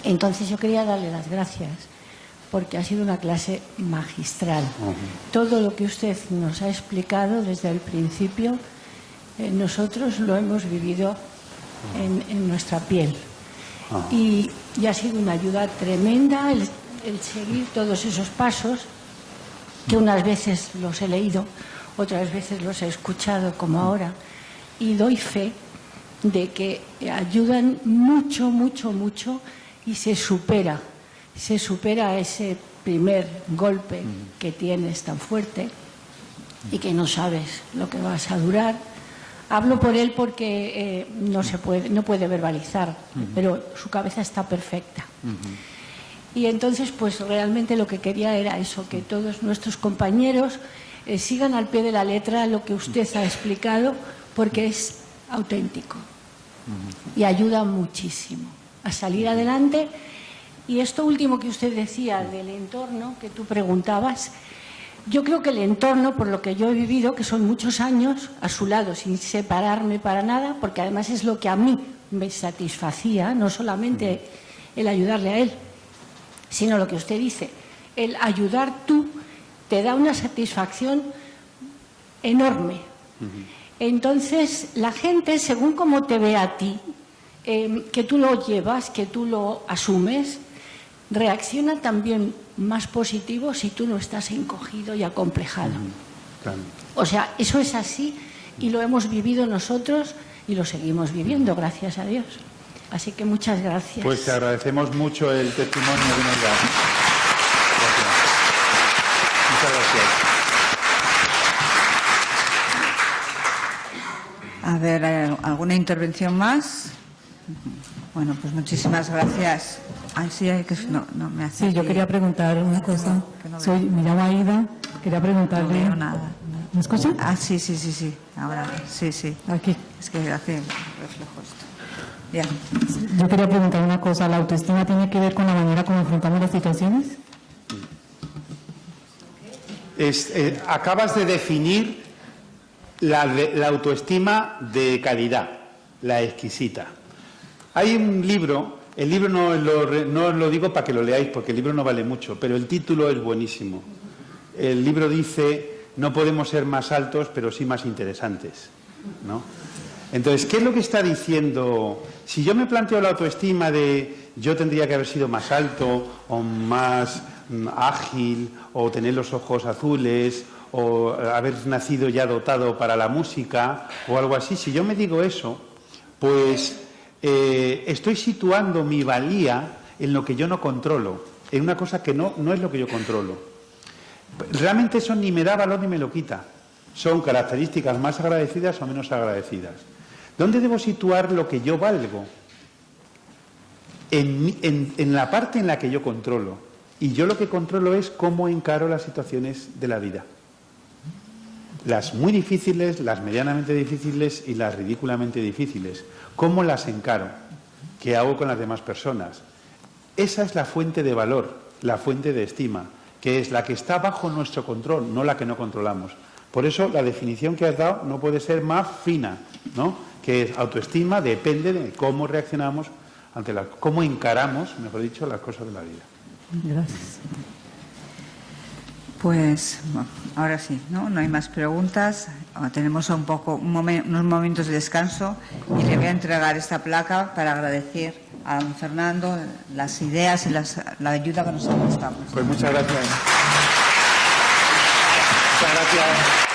Entonces yo quería darle las gracias porque ha sido una clase magistral. Todo lo que usted nos ha explicado desde el principio, nosotros lo hemos vivido en nuestra piel. Y ha sido una ayuda tremenda el seguir todos esos pasos, que unas veces los he leído, otras veces los he escuchado como ahora, y doy fe de que ayudan mucho, mucho, mucho, y se supera ese primer golpe que tienes tan fuerte y que no sabes lo que vas a durar. Hablo por él porque no puede verbalizar, pero su cabeza está perfecta. Y entonces, pues realmente lo que quería era eso, que todos nuestros compañeros sigan al pie de la letra lo que usted ha explicado, porque es auténtico y ayuda muchísimo a salir adelante. Y esto último que usted decía del entorno, que tú preguntabas, yo creo que el entorno, por lo que yo he vivido, que son muchos años a su lado, sin separarme para nada, porque además es lo que a mí me satisfacía, no solamente el ayudarle a él, sino lo que usted dice, el ayudar tú te da una satisfacción enorme. Entonces, la gente, según como te ve a ti, que tú lo llevas, que tú lo asumes, reacciona también más positivo si tú no estás encogido y acomplejado. Claro. O sea, eso es así y lo hemos vivido nosotros y lo seguimos viviendo, gracias a Dios. Así que muchas gracias. Pues te agradecemos mucho el testimonio que nos das. Gracias. Muchas gracias. A ver, ¿alguna intervención más? Bueno, pues muchísimas gracias. Ay, sí, no me hace. Sí, yo quería preguntar una cosa. Me llamo Aida. Quería preguntarle. No veo nada. ¿Me escuchan? Ah, sí. Ahora, sí. Aquí. Es que hace reflejo esto. Bien. Yo quería preguntar una cosa. ¿La autoestima tiene que ver con la manera como afrontamos las situaciones? Acabas de definir la autoestima de calidad, la exquisita. Hay un libro, el libro no os lo digo para que lo leáis porque el libro no vale mucho, pero el título es buenísimo. El libro dice, no podemos ser más altos, pero sí más interesantes, ¿no? Entonces, ¿qué es lo que está diciendo? Si yo me planteo la autoestima de yo tendría que haber sido más alto o más ágil o tener los ojos azules o haber nacido ya dotado para la música o algo así, si yo me digo eso, pues estoy situando mi valía en lo que yo no controlo, en una cosa que no es lo que yo controlo. Realmente eso ni me da valor ni me lo quita. Son características más agradecidas o menos agradecidas. ¿Dónde debo situar lo que yo valgo? En la parte en la que yo controlo. Y yo lo que controlo es cómo encaro las situaciones de la vida. Las muy difíciles, las medianamente difíciles y las ridículamente difíciles. ¿Cómo las encaro? ¿Qué hago con las demás personas? Esa es la fuente de valor, la fuente de estima, que es la que está bajo nuestro control, no la que no controlamos. Por eso la definición que has dado no puede ser más fina, ¿no? Que es autoestima, depende de cómo reaccionamos ante cómo encaramos, mejor dicho, las cosas de la vida. Gracias. Pues bueno, ahora sí, ¿no? No hay más preguntas. Tenemos unos momentos de descanso y le voy a entregar esta placa para agradecer a don Fernando las ideas y la ayuda que nos ha prestado. Pues muchas gracias. Muchas gracias.